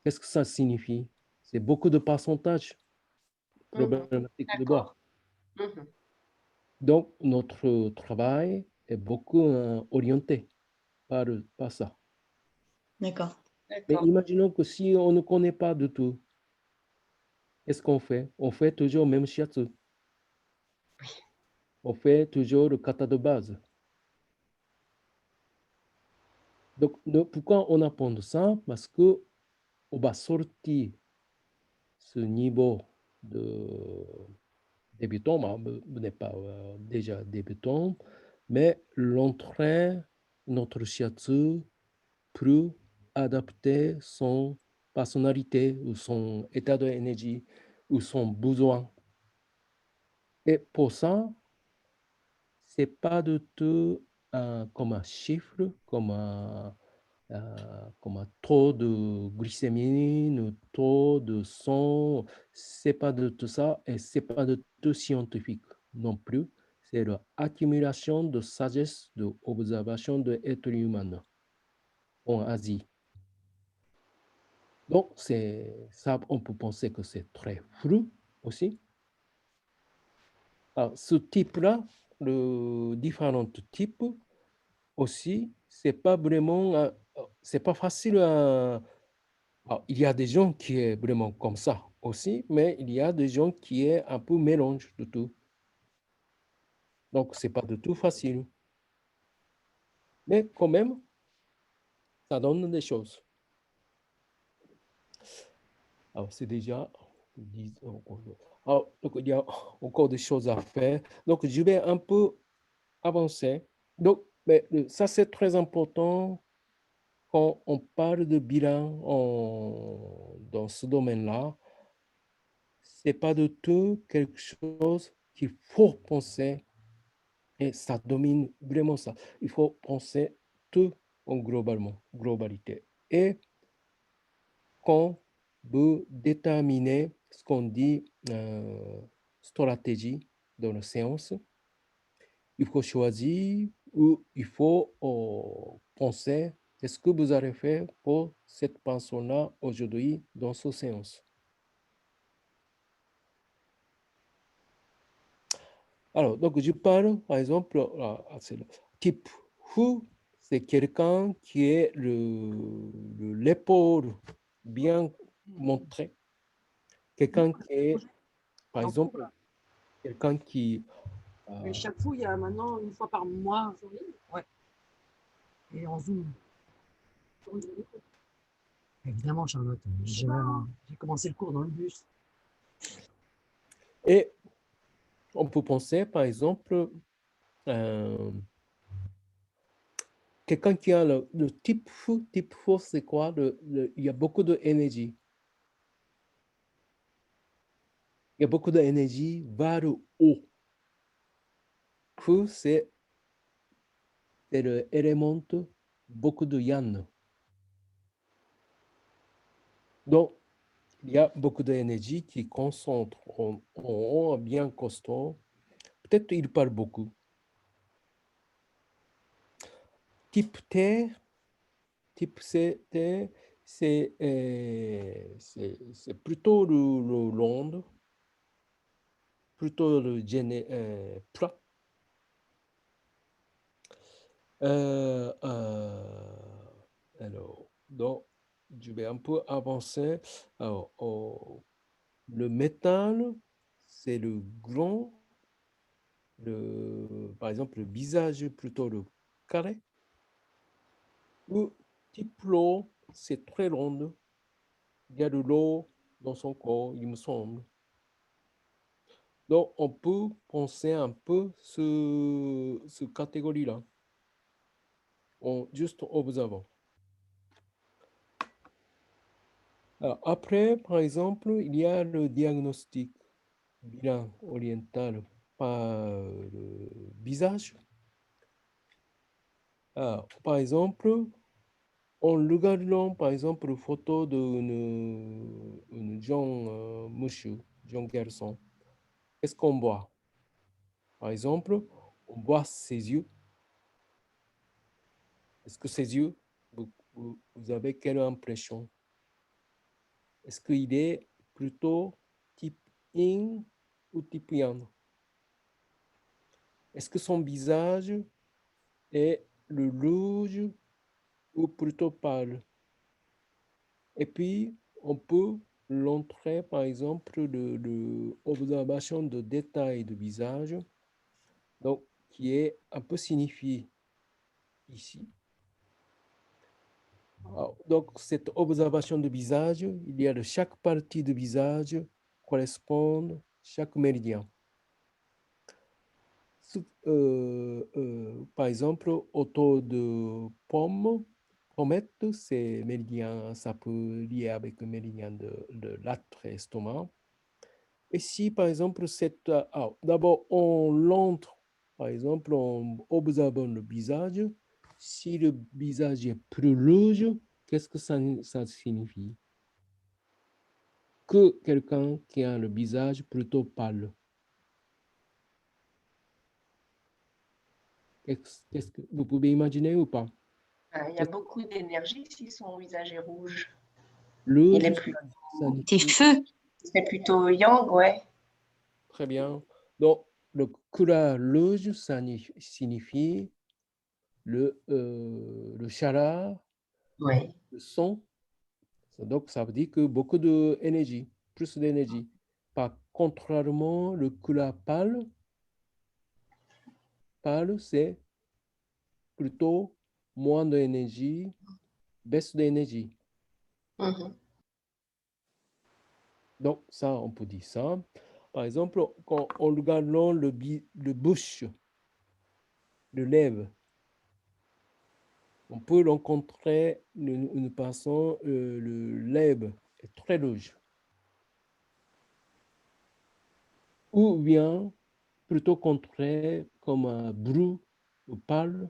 Qu'est-ce que ça signifie? C'est beaucoup de pourcentage problématique de bois. D'accord. Mhm. Donc, notre travail est beaucoup orienté par ça. D'accord. Mais D'accord. imaginons que si on ne connaît pas du tout, qu'est-ce qu'on fait? On fait toujours le même shiatsu. On fait toujours le kata de base. Donc, pourquoi on apprend ça? Parce qu'on va sortir ce niveau de débutant, vous n'êtes pas déjà débutant, mais l'entrée, notre shiatsu peut adapter son personnalité ou son état d'énergie ou son besoin. Et pour ça, c'est pas du tout comme un chiffre, comme un taux de glycémie, ou taux de sang. C'est pas de tout ça et c'est pas de tout scientifique non plus. C'est l'accumulation de sagesse, d'observation de l'être humain en Asie. Donc, ça, on peut penser que c'est très flou aussi. Alors, ce type-là, le différents types aussi, c'est pas vraiment, c'est pas facile à. Alors, il y a des gens qui est vraiment comme ça aussi, mais il y a des gens qui est un peu mélange de tout. Donc, c'est pas du tout facile. Mais quand même, ça donne des choses. Alors, c'est déjà 10 alors, donc, il y a encore des choses à faire. Donc, je vais un peu avancer. Donc, mais ça, c'est très important quand on parle de bilan dans ce domaine-là. Ce n'est pas du tout quelque chose qu'il faut penser et ça domine vraiment ça. Il faut penser tout en globalité. Et quand vous déterminez ce qu'on dit stratégie dans la séance, il faut choisir ou il faut penser qu'est-ce que vous allez faire pour cette personne-là aujourd'hui dans cette séance. Alors, donc je parle, par exemple, c'est le type who, c'est quelqu'un qui est l'épaule bien montrée, quelqu'un qui est, par exemple, quelqu'un qui... Mais chaque fois, il y a maintenant une fois par mois un jour libre. Ouais. Et en Zoom. Évidemment, Charlotte, j'ai commencé le cours dans le bus. Et on peut penser, par exemple, quelqu'un qui a le type fou, c'est quoi? Il y a beaucoup d'énergie. Il y a beaucoup d'énergie vers le haut. Fou, c'est l'élément, beaucoup de yang. Donc, il y a beaucoup d'énergie qui concentre en haut, bien costaud. Peut-être il parle beaucoup. Type T, type C, T, c'est plutôt le long, plutôt le plat. Alors, donc, je vais un peu avancer. Alors, le métal, c'est le grand, par exemple, le visage plutôt le carré. Le type l'eau, c'est très long. Il y a de l'eau dans son corps, il me semble. Donc, on peut penser un peu ce catégorie-là, en juste observant. Alors, après, par exemple, il y a le diagnostic bilan oriental par le visage. Alors, par exemple, en regardant, par exemple, une photo d'une jeune monsieur, jeune garçon, qu'est-ce qu'on voit? Par exemple, on voit ses yeux. Est-ce que ses yeux, vous avez quelle impression? Est-ce qu'il est plutôt type yin ou type yang? Est-ce que son visage est le rouge ou plutôt pâle? Et puis, on peut l'entrer, par exemple, l'observation de détails de visage, donc, qui est un peu signifié ici. Alors, donc, cette observation de visage, il y a de chaque partie de visage correspond chaque méridien. Par exemple, autour de pommette, c'est méridien, ça peut lier avec le méridien de l'âtre et estomac. Et si, par exemple, d'abord, on l'entre, par exemple, en observant le visage, si le visage est plus rouge, qu'est-ce que ça signifie? Que quelqu'un qui a le visage plutôt pâle. Qu'est-ce que vous pouvez imaginer ou pas? Il y a beaucoup d'énergie si son visage est rouge. Rouge, Il est plus. C'est signifie feu. C'est plutôt yang, ouais. très bien. Donc, le couleur rouge, ça signifie le chaleur, Oui. le son. Donc, ça veut dire que beaucoup d'énergie, plus d'énergie. Par contrairement, le couleur pâle, c'est plutôt moins d'énergie, baisse d'énergie. Mhm. Donc, ça, on peut dire ça. Par exemple, quand on regarde le bouche, le lèvre, on peut rencontrer une personne, le lèvre est très rouge. Ou bien, plutôt contraire, comme un brou ou pâle.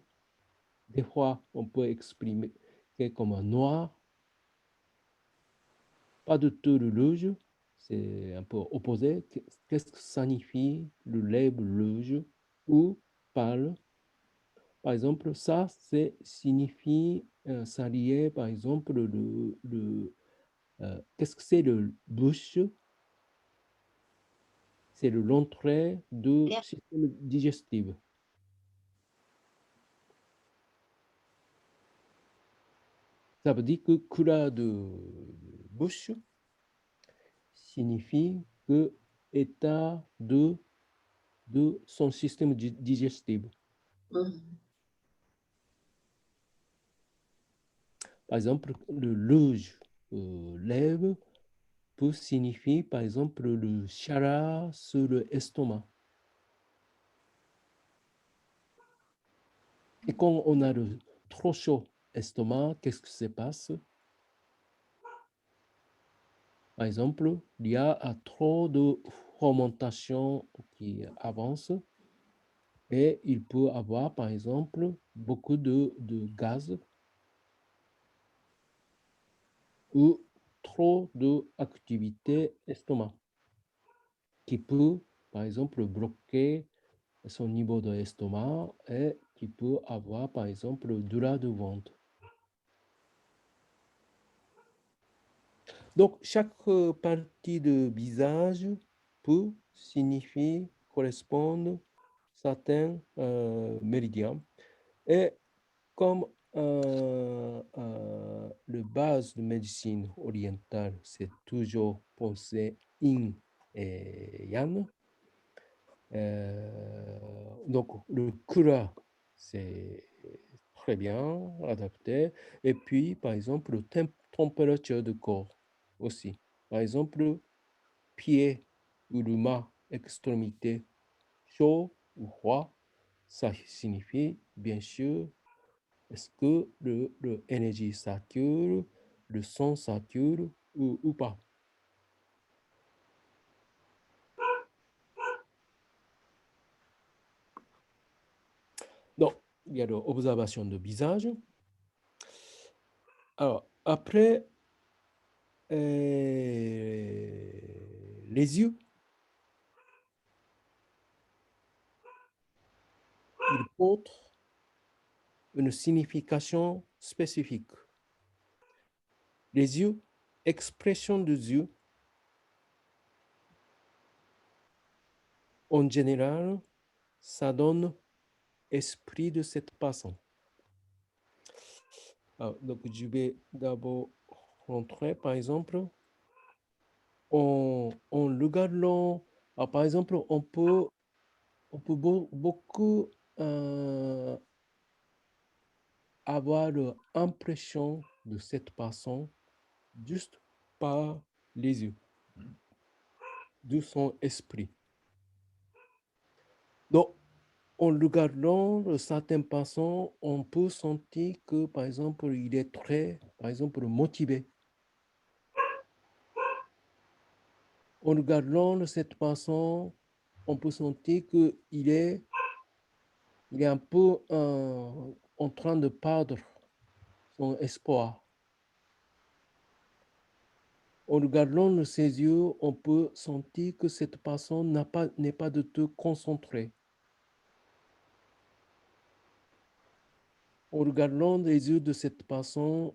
Des fois, on peut exprimer comme un noir. Pas du tout le rouge, c'est un peu opposé. Qu'est-ce que ça signifie le lèvre rouge ou pâle? Par exemple, ça signifie, ça lié, par exemple, qu'est-ce que c'est le bouche? C'est l'entrée du système digestif. Ça veut dire que couleur de bouche, signifie que état de son système digestif. Par exemple, le rouge lèvre peut signifier, par exemple, le chaleur sur l'estomac. Et quand on a le trop chaud estomac, qu'est-ce qui se passe? Par exemple, il y a trop de fermentation qui avance et il peut avoir, par exemple, beaucoup de gaz ou trop d'activité estomac qui peut, par exemple, bloquer son niveau de l'estomac et qui peut avoir, par exemple, douleur de ventre. Donc, chaque partie de visage peut signifier, correspondre certains méridiens. Et comme le base de médecine orientale, c'est toujours penser yin et yang. Donc, le couleur, c'est très bien adapté. Et puis, par exemple, la température du corps aussi. Par exemple, pied ou le main, extrémité, chaud ou froid, ça signifie, bien sûr, est-ce que l'énergie circule, le sang circule ou pas. Donc, il y a l'observation de visage. Alors, après, les yeux, ils portent une signification spécifique. Les yeux, expression des yeux, en général, ça donne esprit de cette façon. Alors, donc, je vais d'abord montrer, par exemple, en regardant, par exemple, on peut beaucoup avoir l'impression de cette façon juste par les yeux, de son esprit. Donc, en regardant de certaines façons, on peut sentir que, par exemple, il est très, par exemple, motivé. En regardant de cette façon, on peut sentir qu'il est un peu en train de perdre son espoir. En regardant de ses yeux, on peut sentir que cette personne n'est pas de tout concentrée. En regardant les yeux de cette personne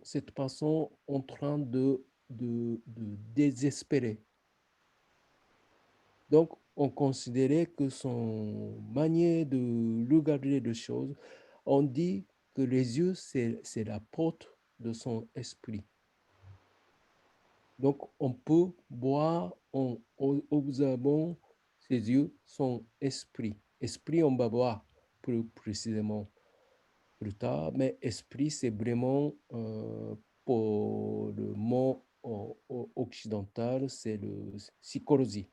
en train de désespérer. Donc, on considérait que son manière de regarder les choses, on dit que les yeux, c'est la porte de son esprit. Donc, on peut voir en observant ses yeux, son esprit. Esprit, on va voir plus précisément plus tard, mais esprit, c'est vraiment pour le mot occidental, c'est le psychologie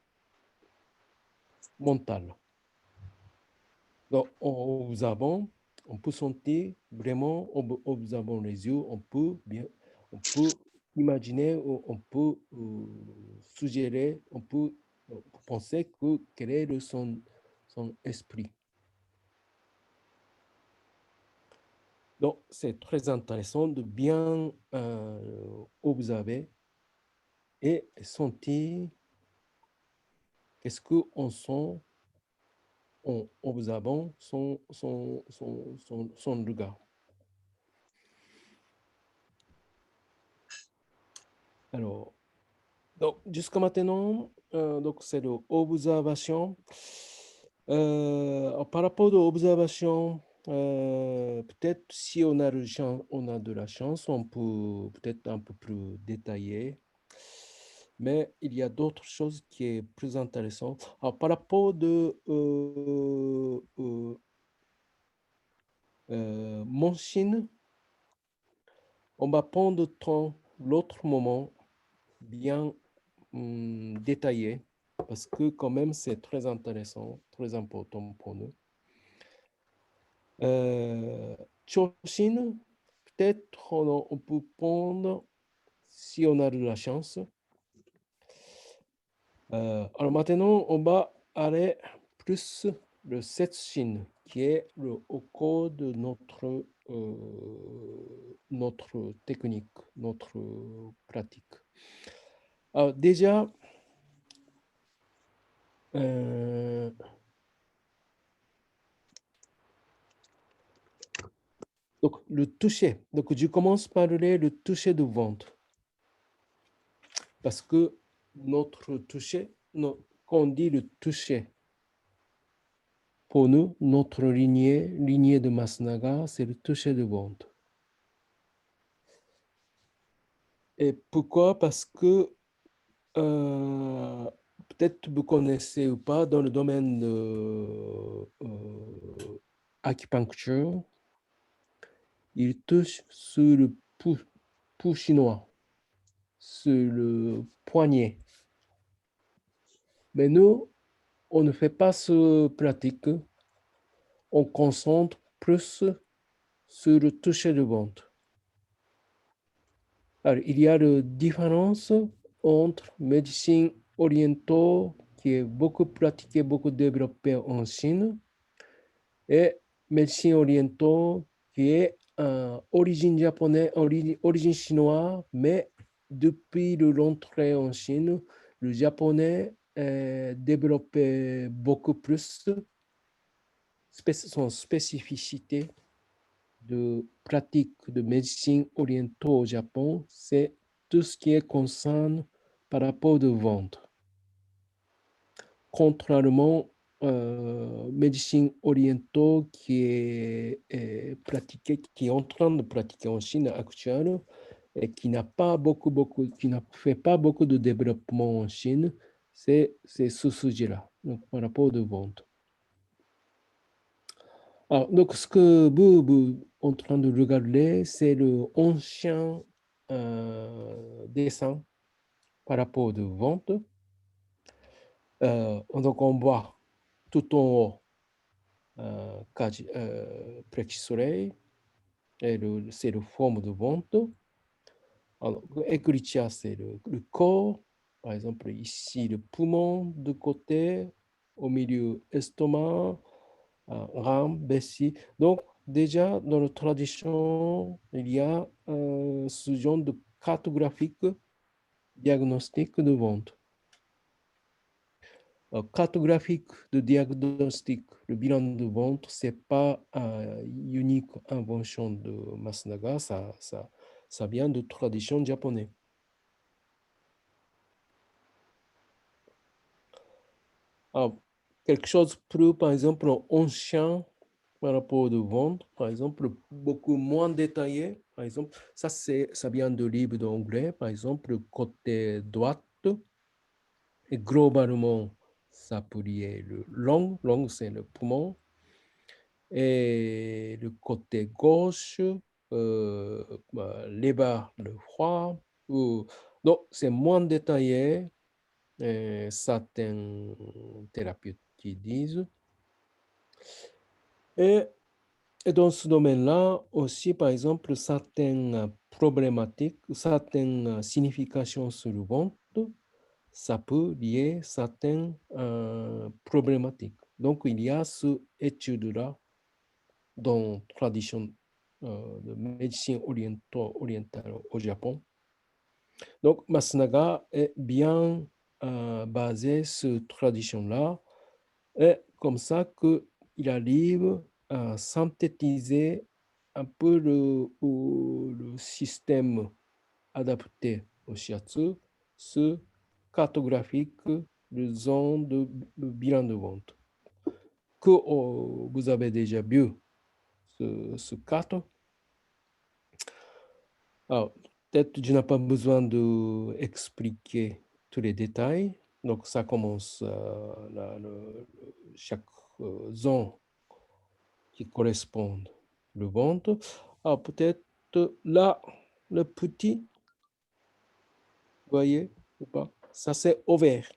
mentale. Donc, en observant, on peut sentir vraiment, en observant les yeux, on peut imaginer, on peut suggérer, on peut penser que quel est son esprit. Donc, c'est très intéressant de bien observer et sentir qu'est-ce qu'on sent en observant son regard. Alors, donc, jusqu'à maintenant, donc c'est l'observation. Par rapport à l'observation, peut-être si on a de la chance, on peut peut-être un peu plus détailler. mais il y a d'autres choses qui est plus intéressantes. Alors, par rapport de Monsigne, on va prendre l'autre moment bien détaillé parce que quand même c'est très intéressant, très important pour nous. Choshin, peut-être on peut prendre si on a de la chance. Alors maintenant, on va aller plus le Setshin, qui est au cœur de notre technique, notre pratique. Alors déjà, donc le toucher. Donc je commence par le toucher de ventre. Parce que notre toucher, quand on dit le toucher, pour nous, notre lignée de Masnaga, c'est le toucher de ventre. Et pourquoi? Parce que peut-être vous connaissez ou pas, dans le domaine de acupuncture, il touche sur le pouls chinois, sur le poignet. Mais nous, on ne fait pas ce pratique. On concentre plus sur le toucher de ventre. Alors, il y a une différence entre médecine orientale qui est beaucoup pratiquée, beaucoup développée en Chine et médecine orientale qui est origine japonaise, origine chinoise, mais depuis l'entrée en Chine, le japonais est développé beaucoup plus son spécificité de pratique de médecine orientale au Japon, c'est tout ce qui est concerne par rapport au ventre. Contrairement médecine orientale qui est pratiquée, qui est en train de pratiquer en Chine actuelle et qui n'a pas qui n'a fait pas beaucoup de développement en Chine, c'est ce sujet-là, donc par rapport au ventre. Alors, donc, ce que vous en train de regarder, c'est le ancien dessin par rapport au ventre. Donc, on voit tout en haut plexus soleil, et c'est la forme de ventre. Alors, écriture, c'est le corps. Par exemple, ici, le poumon de côté, au milieu, estomac, rame, vessie. Donc, déjà, dans la tradition, il y a ce genre de cartographique diagnostic de ventre. Cartographique de diagnostic, le bilan de ventre, ce n'est pas une unique invention de Masnaga, ça vient de tradition japonaise. Alors, quelque chose plus, par exemple, ancien par rapport au ventre, par exemple, beaucoup moins détaillé. Par exemple, ça vient de livre d'anglais, par exemple, le côté droite, et globalement, ça peut lier le lung, c'est le poumon, et le côté gauche, les bas, le foie. Donc, c'est moins détaillé, certains thérapeutes qui disent. Et dans ce domaine-là, aussi, par exemple, certaines problématiques, certaines significations sur le ventre, ça peut lier certaines problématiques. Donc, il y a cette étude-là dans la tradition de médecine orientale au Japon. Donc, Masnaga est bien basé sur cette tradition-là et comme ça qu'il arrive à synthétiser un peu le système adapté au shiatsu, ce cartographique, le zone de bilan de ventre. Que vous avez déjà vu ce carte. Alors, peut-être que je n'ai pas besoin d'expliquer tous les détails. Donc, ça commence chaque zone qui correspond le ventre. Alors, peut-être là, le petit, vous voyez ou pas? Ça, c'est ovaire.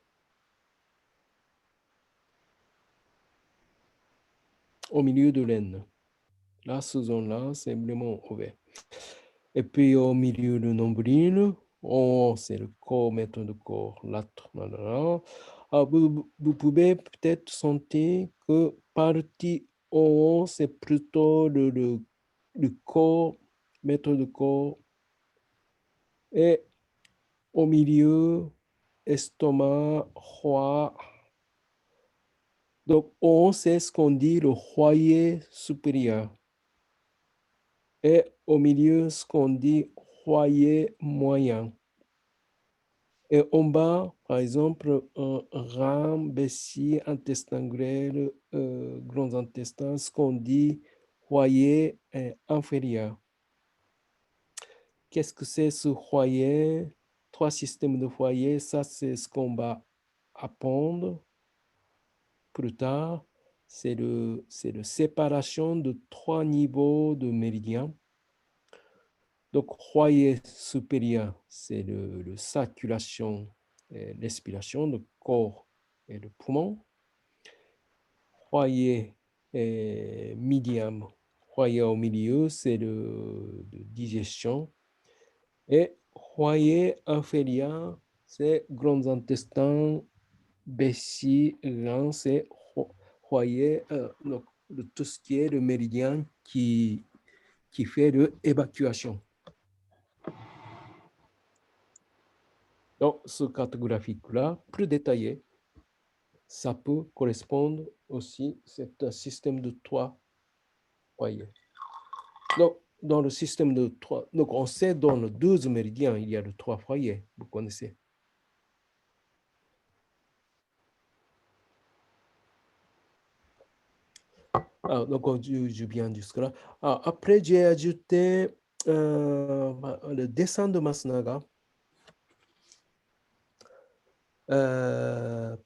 Au milieu de l'aine. Là, ce zone-là, c'est vraiment ouvert. Et puis, au milieu du nombril, c'est le corps, maître de corps, l'âtre. Alors, vous pouvez peut-être sentir que partie en haut, c'est plutôt le corps, maître de corps. Et au milieu, estomac, roi. Donc, en haut, c'est ce qu'on dit le foyer supérieur. Et au milieu, ce qu'on dit foyer moyen. Et en bas, par exemple, un rein, vessie, intestin grêle, grands intestins, ce qu'on dit foyer inférieur. Qu'est-ce que c'est ce foyer? 3 systèmes de foyer, ça c'est ce qu'on va apprendre plus tard. C'est la séparation de 3 niveaux de méridiens. Donc, foyer supérieur, c'est la circulation et l'expiration, le corps et le poumon. Foyer médium, foyer au milieu, c'est la digestion. Et foyer inférieur, c'est grands intestins, vessie, rein, c'est foyer, de tout ce qui est le méridien qui fait l'évacuation. Donc, ce cartographique-là, plus détaillé, ça peut correspondre aussi à un système de 3 foyers. Donc, dans le système de 3, donc on sait dans le 12 méridien, il y a le 3 foyers, vous connaissez. Alors, donc, je viens jusque-là. Après, j'ai ajouté le dessin de Masunaga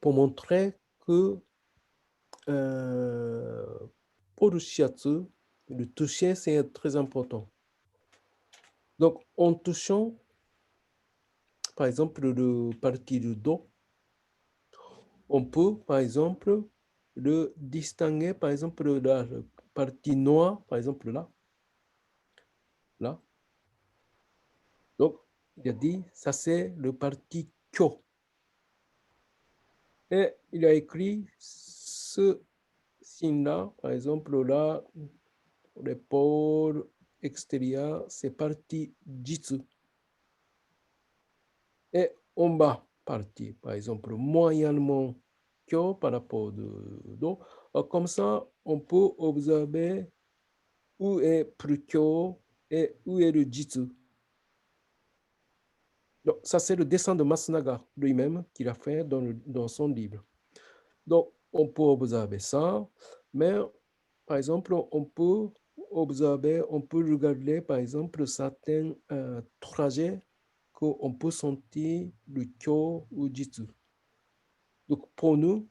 pour montrer que pour le shiatsu, le toucher, c'est très important. Donc, en touchant, par exemple, le partie du dos, on peut, par exemple, le distinguer, par exemple, la partie noire, par exemple, là. Là. Donc, il a dit, ça c'est le parti Kyo. Et il a écrit ce signe-là, par exemple, là, l'épaule extérieure, c'est parti Jitsu. Et en bas, partie, par exemple, moyennement Kyo par rapport au dos. Comme ça, on peut observer où est plus Kyo et où est le Jitsu. Donc, ça, c'est le dessin de Masunaga lui-même qu'il a fait dans son livre. Donc, on peut observer ça, mais par exemple, on peut observer, on peut regarder, par exemple, certains trajets qu'on peut sentir le Kyo ou Jitsu. Donc, pour nous,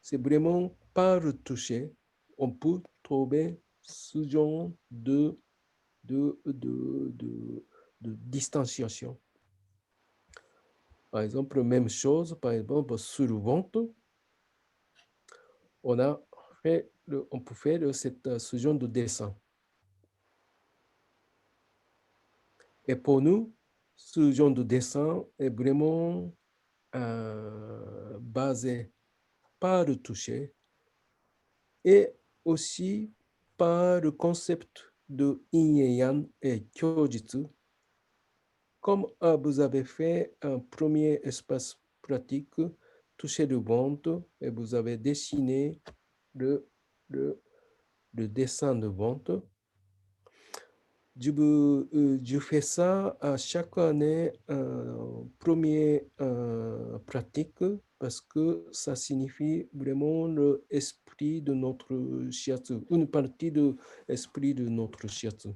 c'est vraiment pas retouché. On peut trouver ce genre de distanciation. Par exemple, même chose, par exemple, sur le ventre, on peut faire ce genre de dessin. Et pour nous, ce genre de dessin est vraiment basé par le toucher et aussi par le concept de Yin et Yang et Kyojitsu. Comme vous avez fait un premier espace pratique, toucher le ventre et vous avez dessiné le dessin de ventre. Je fais ça à chaque année, premier pratique, parce que ça signifie vraiment l'esprit de notre shiatsu, une partie de l'esprit de notre shiatsu.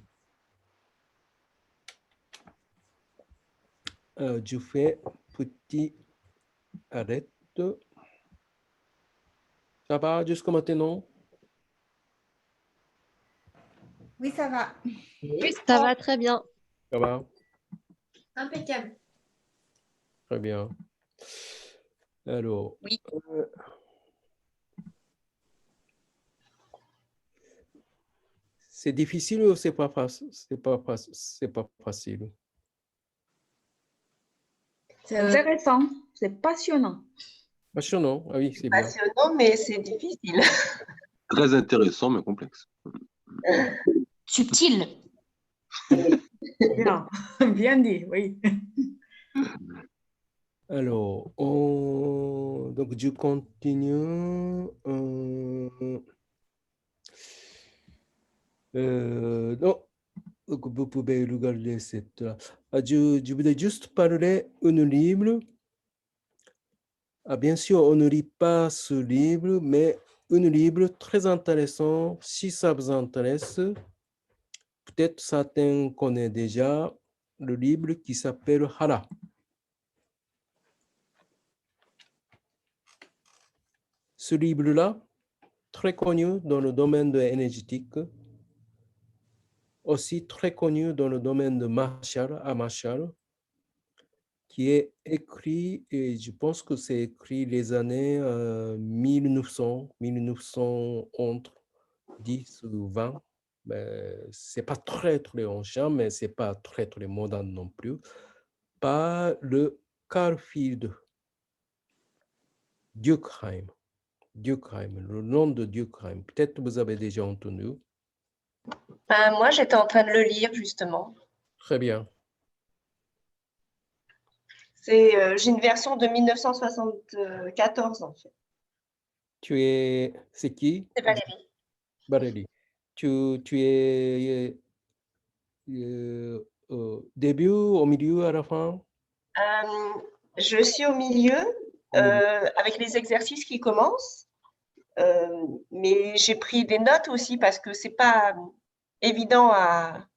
je fais petit arrête. Ça va jusqu'à maintenant? Oui, ça va. Oui, Ça va très bien. Ça va? Impeccable. Très bien. Alors, Oui. C'est difficile ou c'est pas facile? C'est pas facile. c'est intéressant, c'est passionnant. Passionnant, ah oui, c'est bien. Passionnant, mais c'est difficile. Très intéressant, mais complexe. Subtil. Bien, bien dit, oui. Alors, donc je continue. Non, donc vous pouvez regarder cette. Je voulais juste parler un livre. Bien sûr, on ne lit pas ce livre, mais un livre très intéressant, si ça vous intéresse. Peut-être certains connaissent déjà le livre qui s'appelle Hara. Ce livre-là, très connu dans le domaine de énergétique, aussi très connu dans le domaine de Marshall, qui est écrit, et je pense que c'est écrit les années 1900, 1910 ou 20. Ce n'est pas très, très ancien, mais ce n'est pas très, très moderne non plus, par le Carfield Durkheim. Le nom de Durkheim. Peut-être que vous avez déjà entendu. Moi, j'étais en train de le lire, justement. Très bien. J'ai une version de 1974, en fait. C'est qui? C'est Valérie. Valérie. Tu es au début, au milieu, à la fin? Je suis au milieu, avec les exercices qui commencent. Mais j'ai pris des notes aussi parce que c'est pas évident à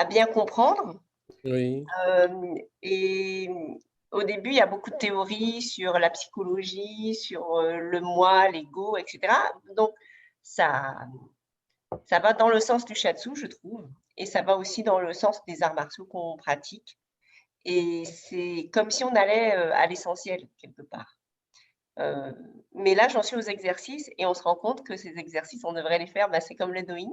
bien comprendre. Oui. Et au début, il y a beaucoup de théories sur la psychologie, sur le moi, l'ego, etc. Donc, ça va dans le sens du shiatsu, je trouve, et ça va aussi dans le sens des arts martiaux qu'on pratique. Et c'est comme si on allait à l'essentiel, quelque part. Mais là, j'en suis aux exercices et on se rend compte que ces exercices, on devrait les faire, c'est comme le doing,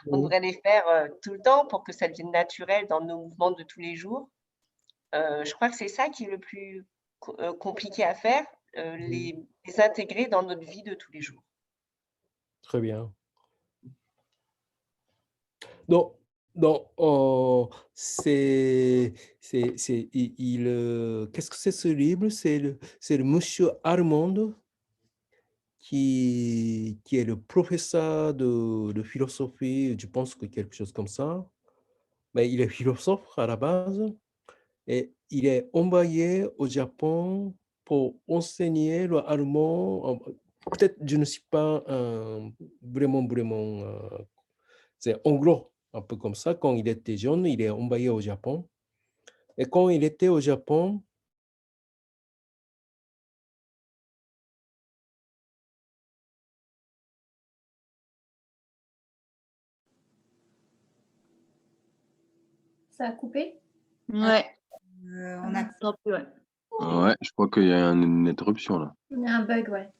on devrait les faire tout le temps pour que ça devienne naturel dans nos mouvements de tous les jours. Je crois que c'est ça qui est le plus compliqué à faire, les intégrer dans notre vie de tous les jours. Très bien. Donc qu'est-ce que c'est ce livre? C'est le monsieur Armand qui est le professeur de philosophie, je pense que quelque chose comme ça. Mais il est philosophe à la base et il est envoyé au Japon pour enseigner le allemand. Peut-être je ne suis pas vraiment, c'est en gros, un peu comme ça. Quand il était jeune, il est envoyé au Japon. Et quand il était au Japon, Ça a coupé? Ouais. On a Tant pis, ouais. Ouais, je crois qu'il y a une interruption là. Il y a un bug, ouais.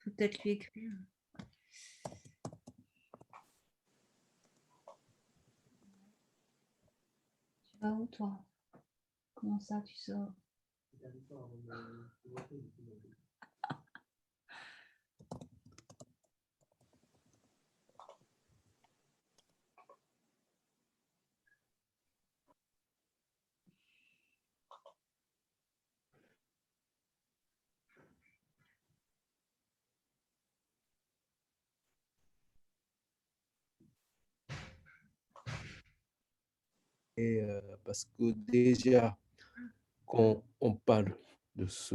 peut-être lui écrire. Tu vas où, toi? Comment ça, tu sors? et, parce que déjà, quand on parle de ce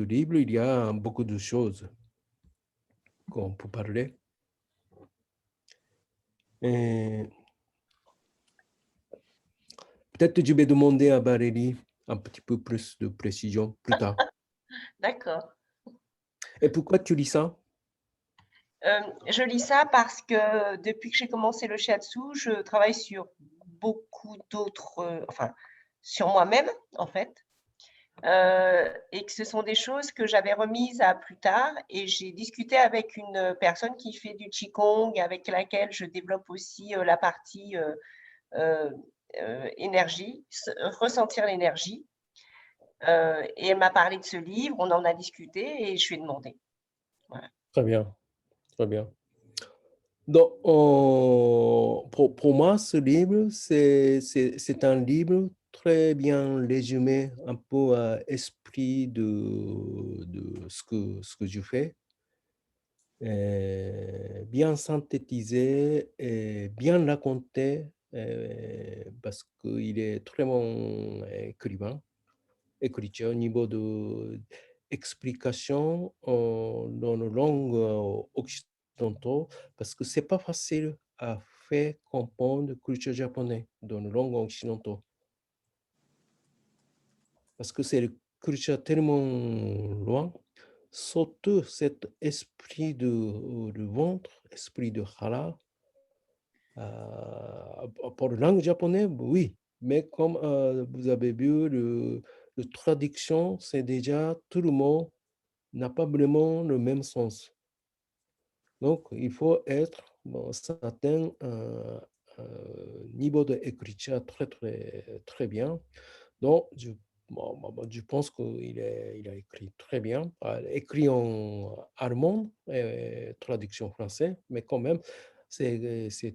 livre, il y a beaucoup de choses qu'on peut parler. Et peut-être je vais demander à Valérie un petit peu plus de précision plus tard. D'accord. Et pourquoi tu lis ça? Je lis ça parce que depuis que j'ai commencé le shiatsu, je travaille sur beaucoup d'autres, enfin, sur moi-même, en fait. Et que ce sont des choses que j'avais remises à plus tard. Et j'ai discuté avec une personne qui fait du Qigong, avec laquelle je développe aussi la partie énergie, ressentir l'énergie. Et elle m'a parlé de ce livre, on en a discuté et je lui ai demandé. Voilà. Très bien, très bien. Donc, pour moi, ce livre, c'est un livre très bien résumé, un peu à l'esprit de ce que je fais, bien synthétisé et bien raconté, parce qu'il est très bon écriture au niveau de explication dans la langue occidentale, parce que c'est pas facile à faire comprendre culture japonaise dans la langue occidentale. Parce que c'est une culture tellement loin, surtout cet esprit de ventre, esprit de hara. Pour la langue japonaise, oui, mais comme vous avez vu, le traduction, c'est déjà tout le monde n'a pas vraiment le même sens. Donc, il faut être certain niveau d'écriture très bien. Donc, je pense qu'il il a écrit très bien, écrit en allemand, traduction français, mais quand même,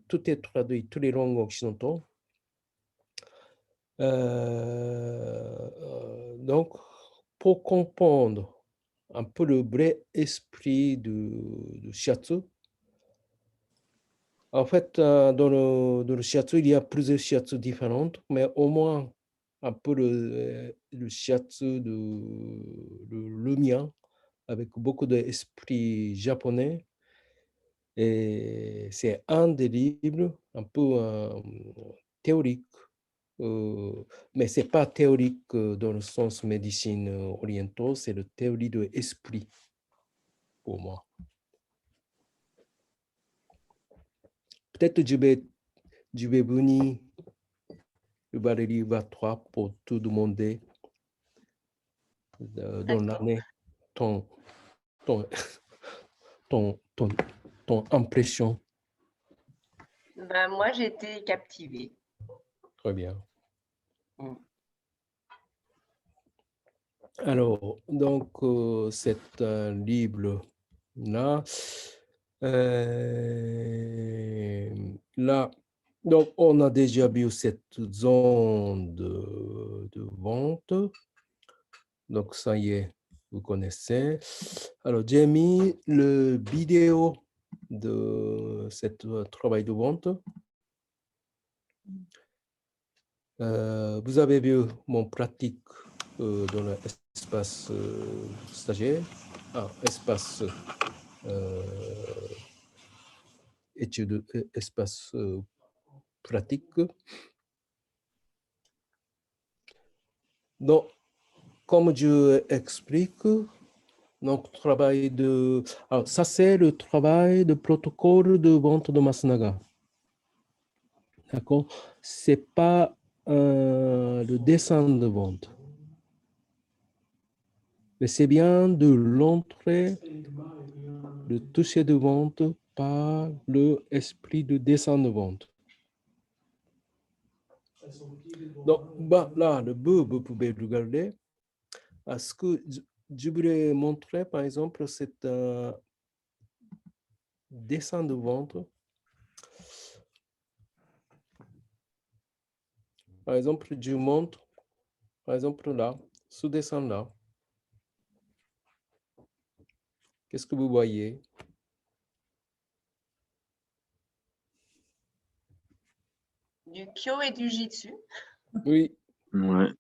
tout est traduit, toutes les langues occidentales. Donc, pour comprendre un peu le vrai esprit du shiatsu, en fait, dans le shiatsu, il y a plusieurs shiatsu différentes, mais au moins un peu le shiatsu le mien, avec beaucoup d'esprit japonais. Et c'est un des livres un peu théorique, mais ce n'est pas théorique dans le sens médecine orientale, c'est la théorie de l'esprit pour moi. Peut-être je vais venir, Valérie Vatoire, pour te demander dans l'année ton, ton, ton impression. Ben, moi, j'étais captivée. Très bien. Mm. Alors, donc, c'est un livre-là. Là, donc, on a déjà vu cette zone de vente. Donc, ça y est, vous connaissez. Alors, j'ai mis le vidéo de ce travail de vente. Vous avez vu mon pratique dans l'espace stagiaire, espace étude, espace pratique. Donc, comme je explique, donc travail de... Alors, ça, c'est le travail de protocole de vente de Masunaga. D'accord? Ce n'est pas le dessin de vente. Mais c'est bien de l'entrée, le toucher de vente par l'esprit de dessin de vente. Donc, là, le bout, vous pouvez regarder. Ce que je voulais montrer, par exemple, c'est un dessin de vente. Par exemple, je montre, par exemple, là, ce dessin-là. Qu'est-ce que vous voyez? Du Kyo et du Jitsu. Oui. Ouais.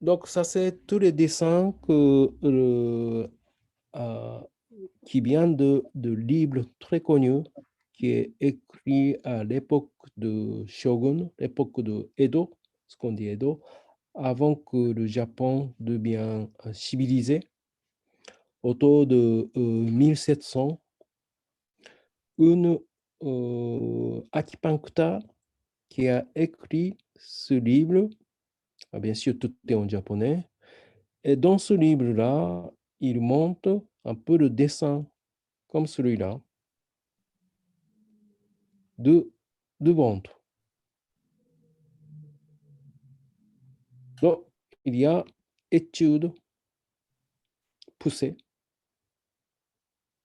Donc, ça, c'est tous les dessins que, qui viennent de livres très connus qui est écrit à l'époque de Shogun, l'époque de Edo, ce qu'on dit Edo, avant que le Japon devienne civilisé, autour de 1700, une Akipankta qui a écrit ce livre, bien sûr tout est en japonais, et dans ce livre-là, il montre un peu le dessin, comme celui-là, de ventre. Donc, il y a études poussées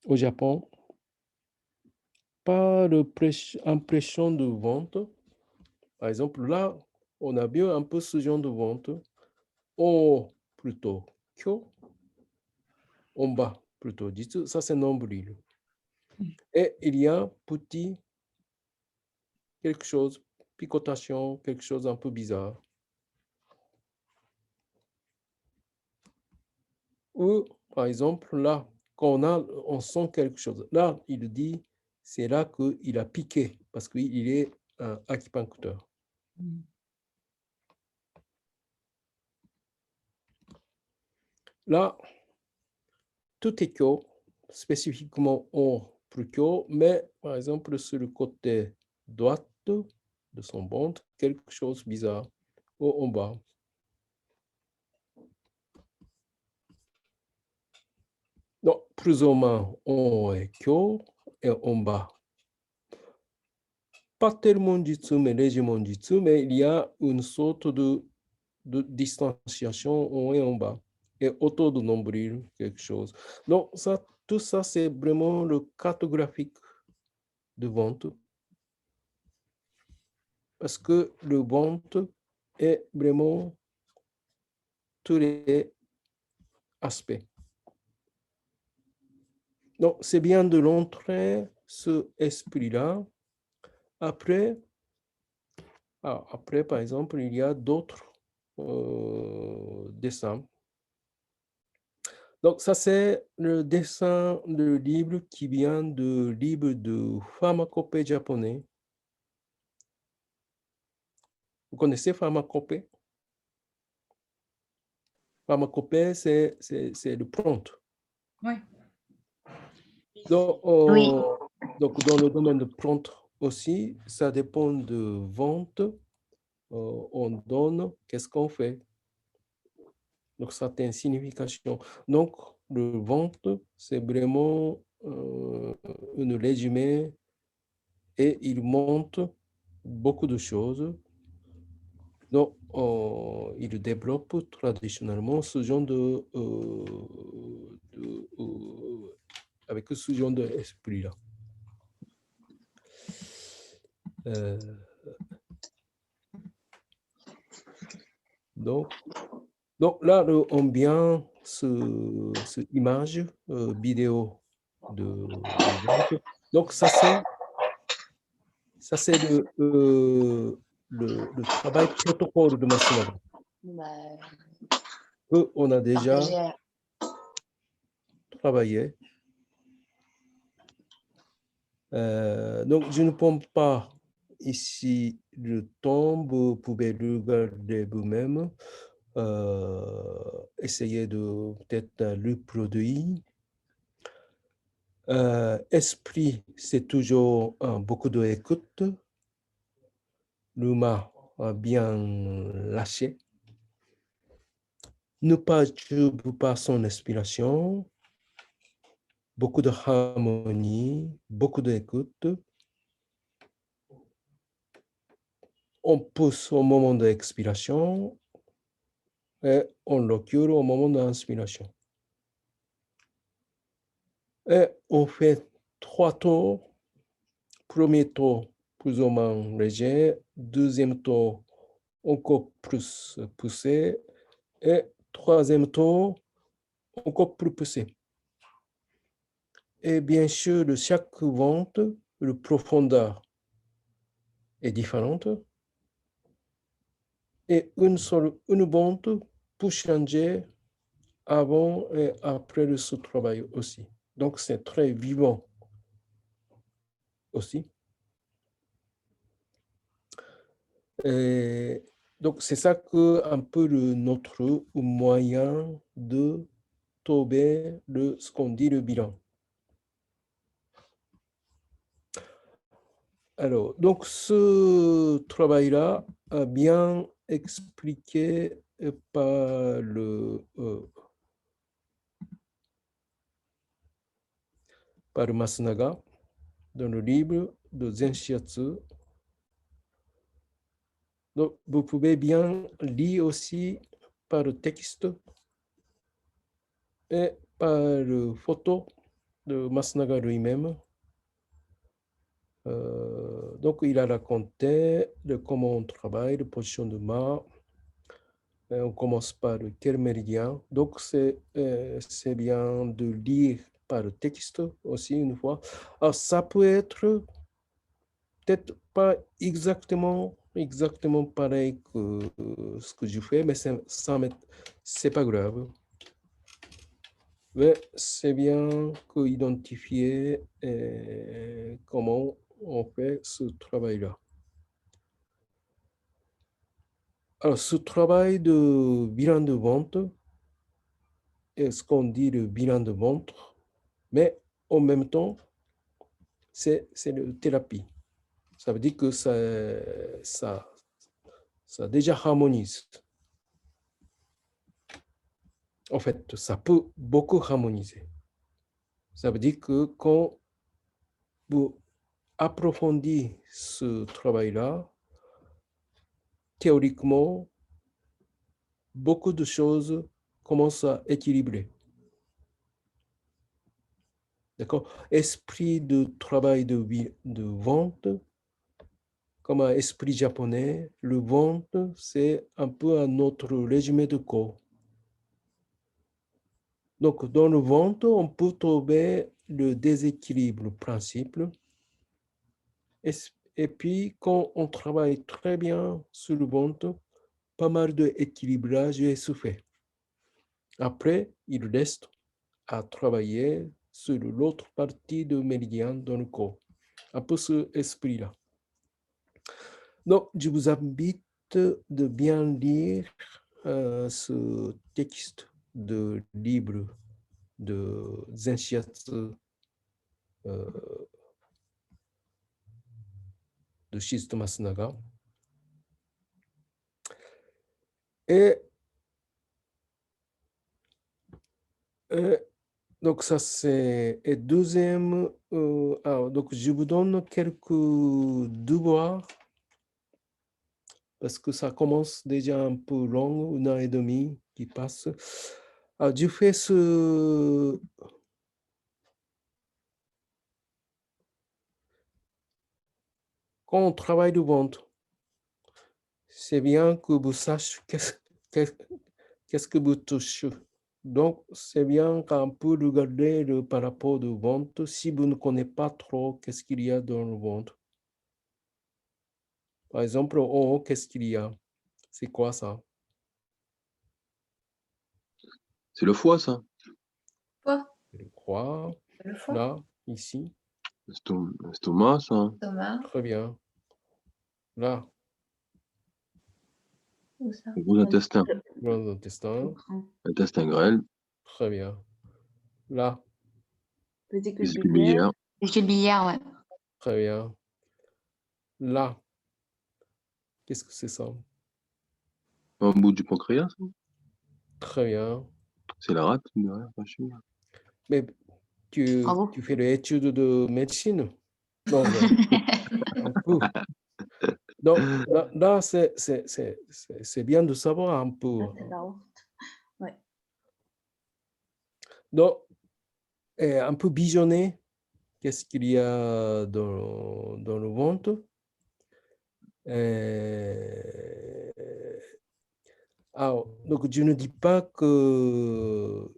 au Japon par l'impression de ventre. Par exemple, là, on a bien un peu ce genre de ventre. O plutôt kyo, en bas plutôt jitsu, ça c'est nombril. Et il y a petit quelque chose, picotation, quelque chose un peu bizarre. Ou, par exemple, là, quand on sent quelque chose, là, il dit, c'est là qu'il a piqué, parce qu'il est un acupuncteur. Là, tout est kyo, spécifiquement en plus kyo, mais par exemple, sur le côté droit de son ventre, quelque chose de bizarre, ou en bas. Donc, plus ou moins en haut est kyo et en bas. Pas tellement jitsu, mais légèrement jitsu, mais il y a une sorte de distanciation en haut et en bas. Et autour du nombril, quelque chose. Donc, ça, tout ça, c'est vraiment le cartographique de ventre. Parce que le ventre est vraiment tous les aspects. Donc, c'est bien de l'entrer ce esprit-là. Après, par exemple, il y a d'autres dessins. Donc, ça, c'est le dessin de livre qui vient de livre de pharmacopée japonais. Vous connaissez pharmacopée? Pharmacopée, c'est le plante. Oui. Donc, Oui. donc, dans le domaine de plante aussi, ça dépend de vente. On donne, qu'est-ce qu'on fait? Donc, certaines significations. Donc, le vente, c'est vraiment un résumé et il montre beaucoup de choses. Donc, il développe traditionnellement ce genre avec ce genre d'esprit-là. Donc là, on vient cette image vidéo de ventre. Donc, ça, c'est le travail protocole de Matsunaga. On a déjà travaillé. Donc, je ne prends pas ici le temps, vous pouvez le regarder vous-même. Essayez de peut-être le produire. Esprit, c'est toujours beaucoup d'écoute. L'humain a bien lâché. Ne pas pas son inspiration. Beaucoup de harmonie, beaucoup d'écoute. On pousse au moment de l'expiration et on recule au moment de l'inspiration. Et on fait 3 tours. Premier tour, plus ou moins léger. Deuxième tour, encore plus poussé. Et troisième tour, encore plus poussé. Et bien sûr, de chaque ventre, la profondeur est différente. Et une ventre peut changer avant et après ce travail aussi. Donc, c'est très vivant. aussi. Et donc, c'est ça que un peu notre moyen de trouver ce qu'on dit le bilan. Alors, donc ce travail-là a bien expliqué par par Masunaga dans le livre de Zen Shiatsu. Donc, vous pouvez bien lire aussi par le texte et par la photo de Masunaga lui-même. Donc, il a raconté comment on travaille, la position de ma. On commence par quel méridien. Donc, c'est bien de lire par le texte aussi une fois. Alors, ça peut être peut-être pas exactement pareil que ce que je fais, mais c'est pas grave. Mais c'est bien qu'identifier comment on fait ce travail-là. Alors, ce travail de bilan de vente est ce qu'on dit le bilan de vente, mais en même temps, c'est la thérapie. Ça veut dire que ça déjà harmonise. En fait, ça peut beaucoup harmoniser. Ça veut dire que quand vous approfondissez ce travail-là, théoriquement, beaucoup de choses commencent à équilibrer. D'accord? Esprit de travail de vente, comme un esprit japonais, le vente, c'est un peu un autre résumé de corps. Donc, dans le vente, on peut trouver le déséquilibre principe. Et puis, quand on travaille très bien sur le vente, pas mal d'équilibrage est fait. Après, il reste à travailler sur l'autre partie de méridien dans le corps. Un peu ce esprit-là. Donc, je vous invite de bien lire ce texte de livre de Zen Shiatsu de Shizuto Masunaga. Et donc, ça c'est. Et deuxième, donc je vous donne quelques devoirs parce que ça commence déjà un peu long, 1 an et demi qui passe. Alors, je fais ce. Quand on travaille de ventre, c'est bien que vous sachiez qu'est-ce que vous touchez. Donc, c'est bien qu'on peut regarder par rapport au ventre si vous ne connaissez pas trop qu'est-ce qu'il y a dans le ventre. Par exemple, en haut, qu'est-ce qu'il y a? C'est quoi ça? C'est le foie, ça. Foie. Je crois. Le foie. Là, ici. L'estomac, ça. Thomas. Très bien. Là, Où ça? Le gros intestin. grand intestin. Intestin grêle. Très bien. Là, Vésicule Vésicule biliaire. biliaire. Vésicule biliaire, ouais. très bien. Là, qu'est-ce que c'est ça? En bout du pancréas. Très bien. C'est la rate derrière, pas chez moi. Mais tu Bravo. fais l'étude de médecine? Non, mais un peu. Donc, là c'est bien de savoir un peu. Ah, c'est la honte. Ouais. Donc, un peu visionner qu'est-ce qu'il y a dans le ventre. Alors, donc, je ne dis pas que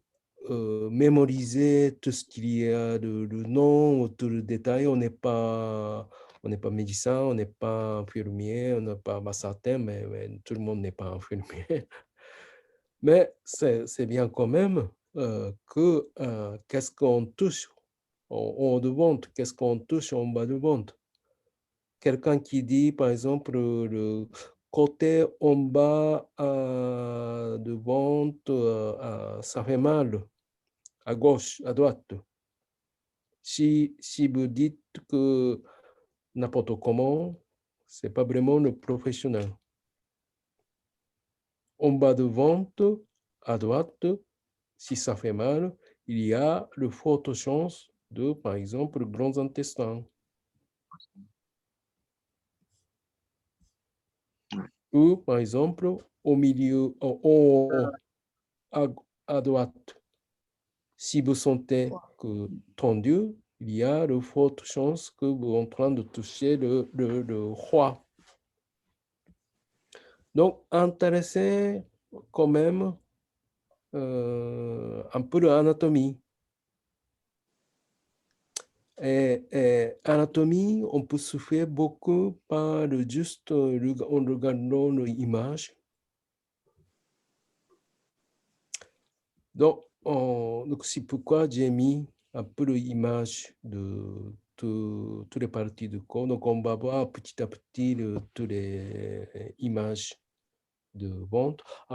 mémoriser tout ce qu'il y a de nom ou tout le détail, on n'est pas médecin, on n'est pas infirmier, on n'est pas massatin, mais tout le monde n'est pas infirmier. Mais c'est bien quand même que qu'est-ce qu'on touche en haut de vente, qu'est-ce qu'on touche en bas de vente. Quelqu'un qui dit, par exemple, le côté en bas de vente, ça fait mal, à gauche, à droite. Si vous dites que n'importe comment, ce n'est pas vraiment le professionnel. En bas de vente, à droite, si ça fait mal, il y a de fortes chances de, par exemple, grands intestins. Ou, par exemple, au milieu, à droite, si vous sentez que tendu, il y a de fortes chances que vous êtes en train de toucher le roi. Donc, intéressez quand même un peu l'anatomie. Et anatomie, on peut souffrir beaucoup par juste en regardant l'image. Donc, c'est pourquoi j'ai mis un peu l'image de toutes les parties du corps. Donc, on va voir petit à petit toutes les images de ventre.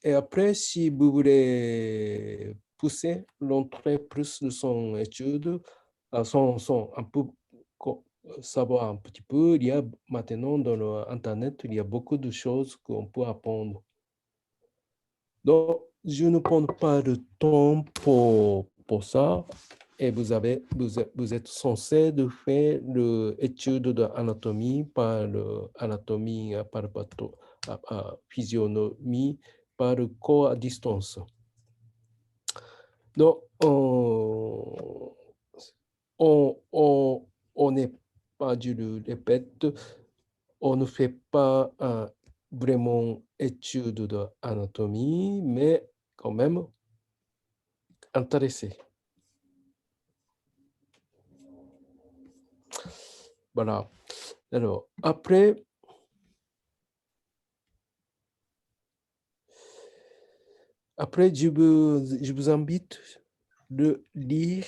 Et après, si vous voulez pousser l'entrée plus de son étude, un peu savoir un petit peu, il y a maintenant dans l'Internet, il y a beaucoup de choses qu'on peut apprendre. Donc, je ne prends pas de temps pour ça. Et vous êtes censé de faire l'étude d'anatomie par l'anatomie, par physionomie, par le corps à distance. Donc, on n'est pas, je le répète, on ne fait pas vraiment étude d'anatomie, mais quand même intéressé. Voilà. Alors, après, je vous invite de lire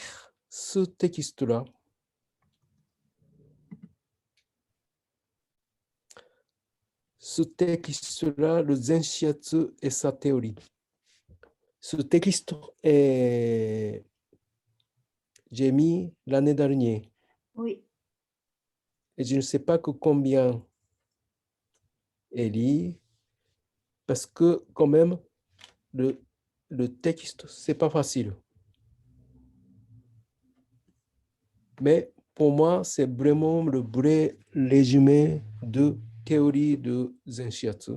ce texte-là. Ce texte-là, le Zen Shiatsu et sa théorie. Ce texte est j'ai mis l'année dernière. Oui. Et je ne sais pas combien est lu, parce que quand même, le texte, ce n'est pas facile. Mais pour moi, c'est vraiment le vrai résumé de théorie de Zen Shiatsu.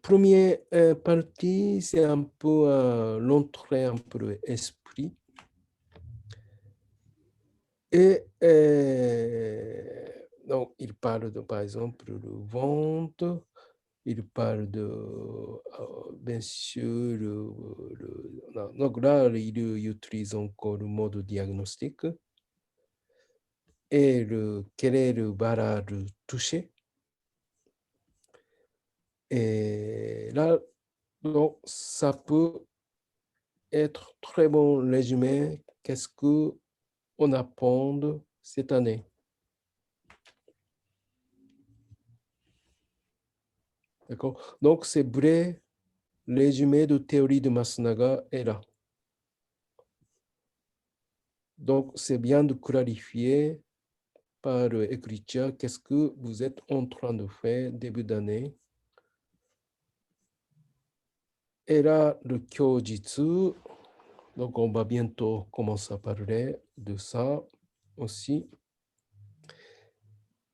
Première partie, c'est un peu l'entrée un peu de l'esprit. Et donc, il parle de, par exemple, le ventre, il parle de, bien sûr, donc là, il utilise encore le mode diagnostique. Et quel est le barrage touché. Et là, donc, ça peut être très bon résumé. Qu'est-ce qu'on apprend cette année? D'accord? Donc, c'est vrai, résumé de théorie de Masunaga est là. Donc, c'est bien de clarifier par l'écriture qu'est-ce que vous êtes en train de faire début d'année. Et là, le Kyojitsu, donc on va bientôt commencer à parler de ça aussi.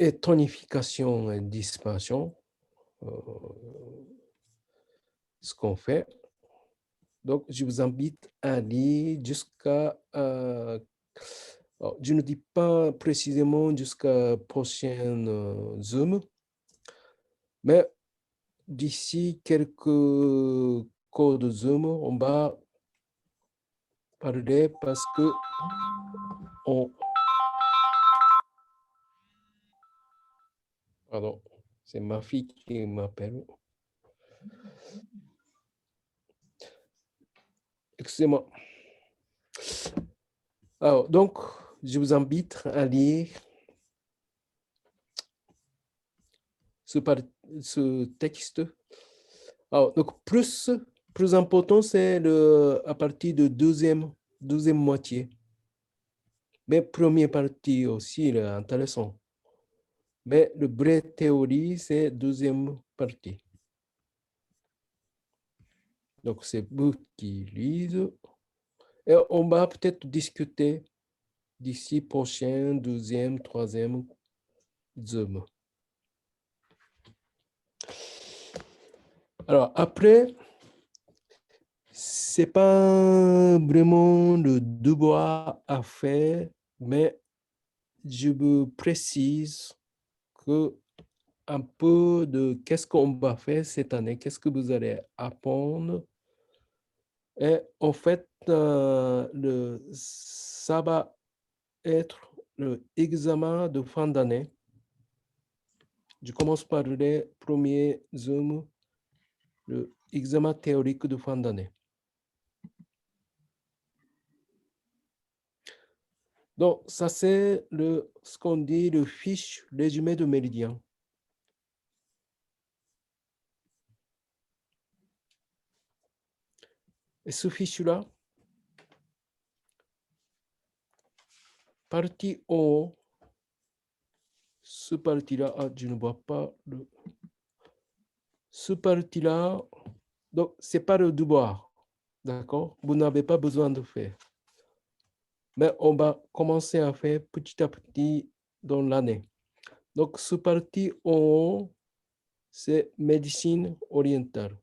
Et tonification et dispersion, ce qu'on fait. Donc, je vous invite à aller jusqu'à... je ne dis pas précisément jusqu'à prochaine Zoom, mais d'ici quelques cours de Zoom, on va parler parce que Pardon, c'est ma fille qui m'appelle. Excusez-moi. Alors, donc, je vous invite à lire ce texte. Alors, donc, plus important, c'est à partir de deuxième moitié. Mais première partie aussi, il est intéressant. Mais le vrai théorie, c'est deuxième partie. Donc, c'est vous qui lisez. Et on va peut-être discuter d'ici prochain, deuxième, troisième Zoom. Alors, après, c'est pas vraiment le devoir à faire, mais je vous précise que un peu de qu'est-ce qu'on va faire cette année, qu'est-ce que vous allez apprendre. Et en fait, ça va être l'examen de fin d'année. Je commence par les premiers Zoom, l'examen théorique de fin d'année. Donc, ça c'est ce qu'on dit le fiche résumé de méridien. Et ce fiche-là, partie en haut, ce partie-là, je ne vois pas ce partie-là, donc c'est pas le devoir, d'accord? Vous n'avez pas besoin de faire. Mais on va commencer à faire petit à petit dans l'année. Donc, ce partie en haut, c'est médecine orientale.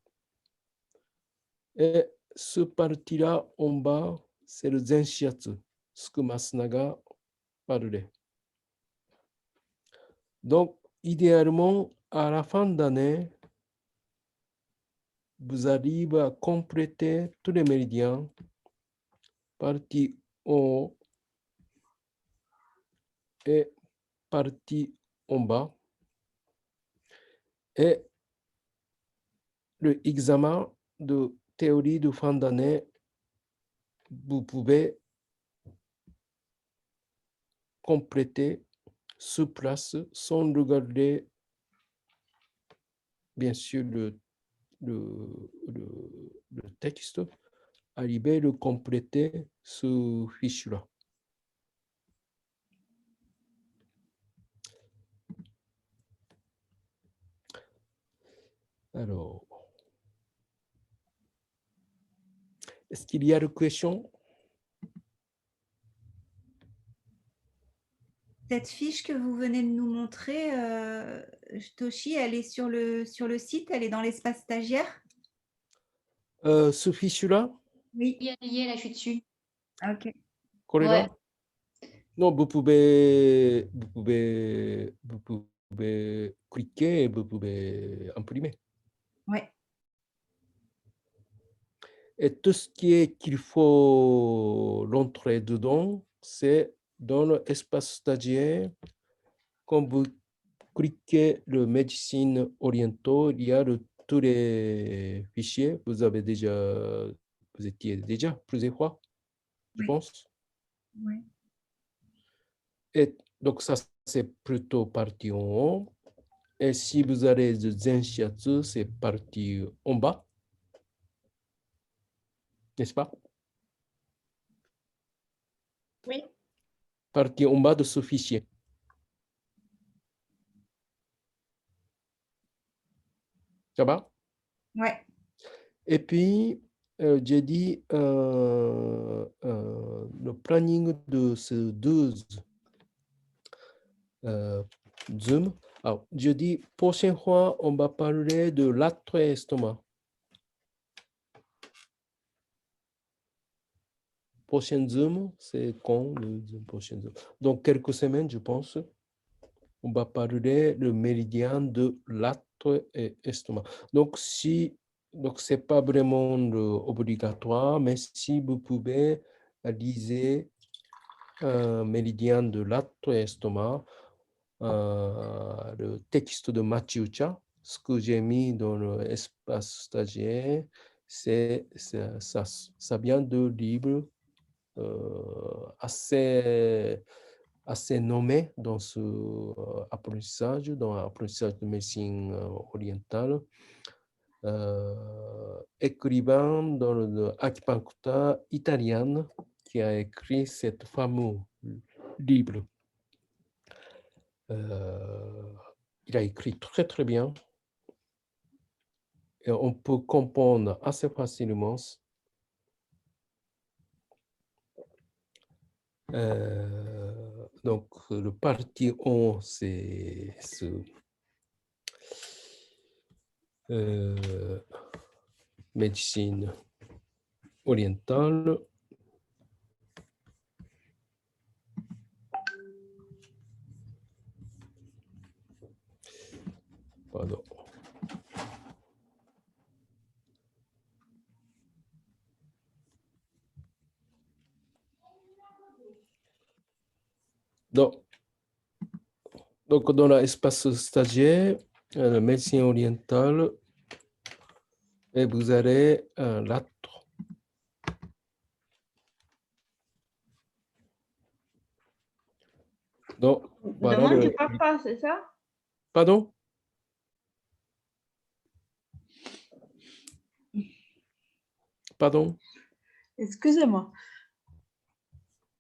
Et ce partie-là en bas, c'est le Zenshiatsu, ce que Masunaga parlait. Donc, idéalement, à la fin d'année, vous arrivez à compléter tous les méridiens, partie en haut et partie en bas. Et l'examen de théorie de fin d'année, vous pouvez compléter sur place sans regarder, bien sûr, le texte, arriver à le compléter ce fiche-là. Alors, est-ce qu'il y a des questions? Cette fiche que vous venez de nous montrer, Toshi, elle est sur le site, elle est dans l'espace stagiaire? Ce fiche-là? Oui. Lié, là, je suis dessus. Ok. Ouais. Non, vous pouvez cliquer et vous pouvez imprimer. Ouais. Et tout ce qu'il faut rentrer dedans, c'est dans l'espace stagiaire. Quand vous cliquez le médecine orientale, il y a tous les fichiers. Vous étiez déjà plusieurs fois, je pense. Oui. Et donc, ça, c'est plutôt parti en haut. Et si vous avez le Zenshiatsu, c'est parti en bas. N'est-ce pas? Oui. Partie en bas de ce fichier. Ça va? Ouais. Et puis, j'ai dit le planning de ces deux Zoom. Alors, je dis, prochaine fois, on va parler de l'attrait-estomac. Prochain Zoom, c'est quand le prochain Zoom? Dans quelques semaines, je pense, on va parler le méridien de l'attrait-estomac. Donc, ce n'est pas vraiment obligatoire, mais si vous pouvez liser méridien de l'attrait-estomac, le texte de Mathieu Cha, ce que j'ai mis dans l'espace stagiaire, ça vient de livre assez nommé dans ce apprentissage, dans l'apprentissage de médecine orientale. Écrivain dans l'acupuncture italienne qui a écrit cet fameux livre. Il a écrit très très bien et on peut comprendre assez facilement. Donc, le partie 1, c'est ce médecine orientale. Pardon. Donc, dans l'espace stagiaire, médecine orientale, et vous avez l'autre. Donc, voilà Demain, tu pars pas, c'est ça? Pardon? Pardon? Excusez-moi.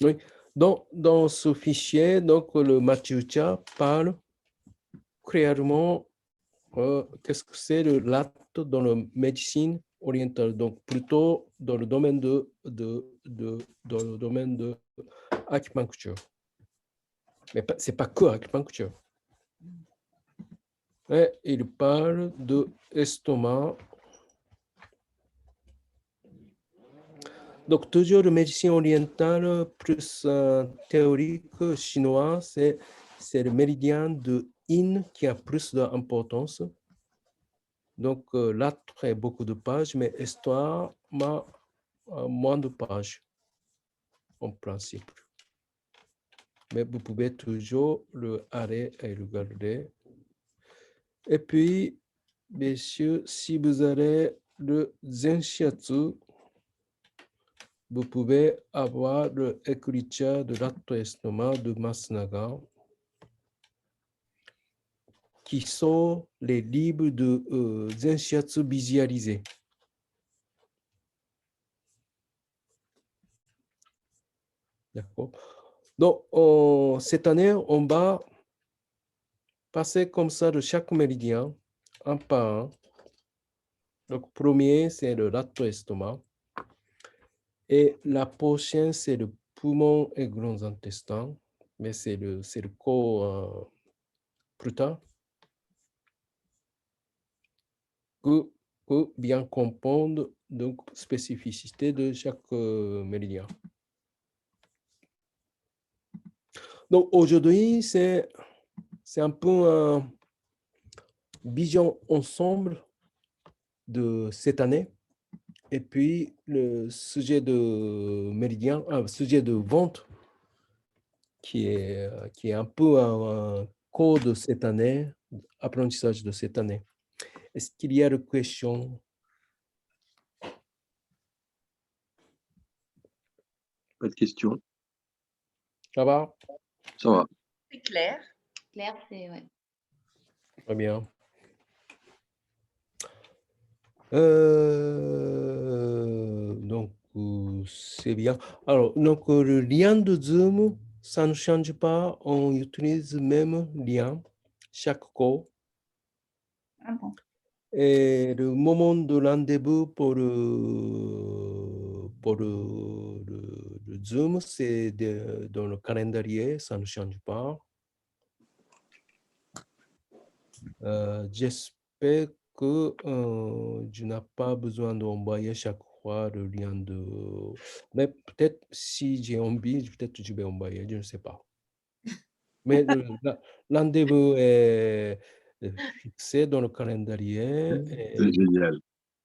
Oui. Dans ce fichier, donc, le Matyucha parle clairement qu'est-ce que c'est le l'acte dans la médecine orientale, donc plutôt dans le domaine dans le domaine de acupuncture. Mais ce n'est pas que acupuncture. Et il parle de estomac. Donc, toujours la médecine orientale plus théorique chinois, c'est le méridien de Yin qui a plus d'importance. Donc, là, très beaucoup de pages, mais histoire, moins de pages, en principe. Mais vous pouvez toujours le arrêter et le garder. Et puis, bien sûr, si vous avez le Zenshiatsu, vous pouvez avoir l'écriture de l'acte estomac de Masunaga, qui sont les livres de Zenshiatsu visualisés. D'accord. Donc, cette année, on va passer comme ça de chaque méridien, un par un. Donc, premier, c'est le l'acte-estomac. Et la prochaine, c'est le poumon et grands intestins. Mais c'est le corps plus tard. Que bien comprendre donc spécificité de chaque méridien. Donc aujourd'hui, c'est un peu une vision ensemble de cette année. Et puis le sujet de méridien, sujet de vente qui est un peu un cours de cette année, apprentissage de cette année. Est-ce qu'il y a des questions? Pas de questions. Ça va? Ça va. C'est clair. Claire, c'est ouais. Très bien. Donc, c'est bien. Alors, donc, le lien de Zoom, ça ne change pas. On utilise le même lien chaque cours. Ah bon. Et le moment de rendez-vous pour le Zoom, c'est dans le calendrier, ça ne change pas. J'espère que je n'ai pas besoin d'envoyer chaque fois le lien de... Mais peut-être si j'ai envie, peut-être je vais envoyer, je ne sais pas. Mais le rendez-vous est fixé dans le calendrier. Et C'est génial.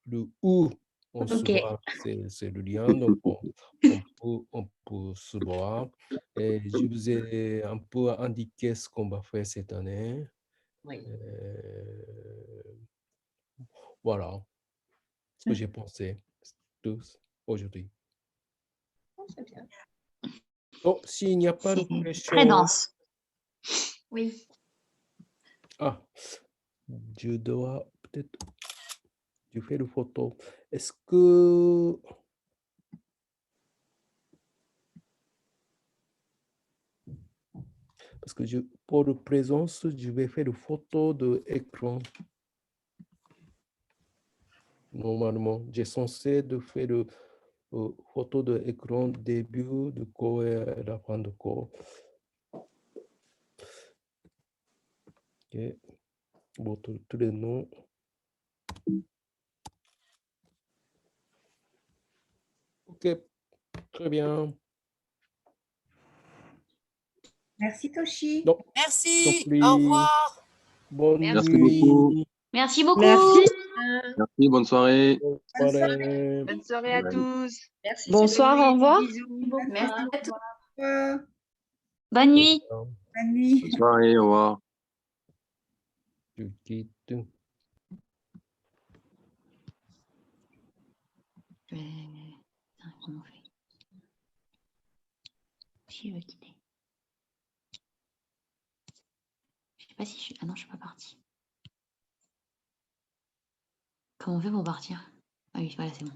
le où on se Ok. voit, c'est le lien. Donc, on peut se voir. Et je vous ai un peu indiqué ce qu'on va faire cette année. Oui. Voilà ce que j'ai pensé tous aujourd'hui. c'est bien. Bon, s'il n'y a pas de C'est question. très dense. Oui. Ah, je dois peut-être. Je fais une photo. Est-ce que. Parce que pour la présence, je vais faire une photo de écran. Normalement, j'ai censé de faire une photo de écran début de cours et à la fin de cours. Ok. Bon, tous les noms. Ok, très bien. Merci Toshi. Donc, Merci. donc, Au revoir. bonne Merci nuit. beaucoup. Merci beaucoup. Merci. Merci, bonne soirée. Bonne Bonne soirée. soirée. Bonne soirée à Bye. tous. Merci. Bonsoir, Céline. au revoir. Bisous. Merci à tous. Bonne nuit. Bonne nuit. Bonne soirée, au revoir. Je quitte. Comment on fait? Si je veux quitter. Je sais pas si je suis. Ah non, je suis pas partie. Comment on fait pour partir? Ah oui, voilà, c'est bon.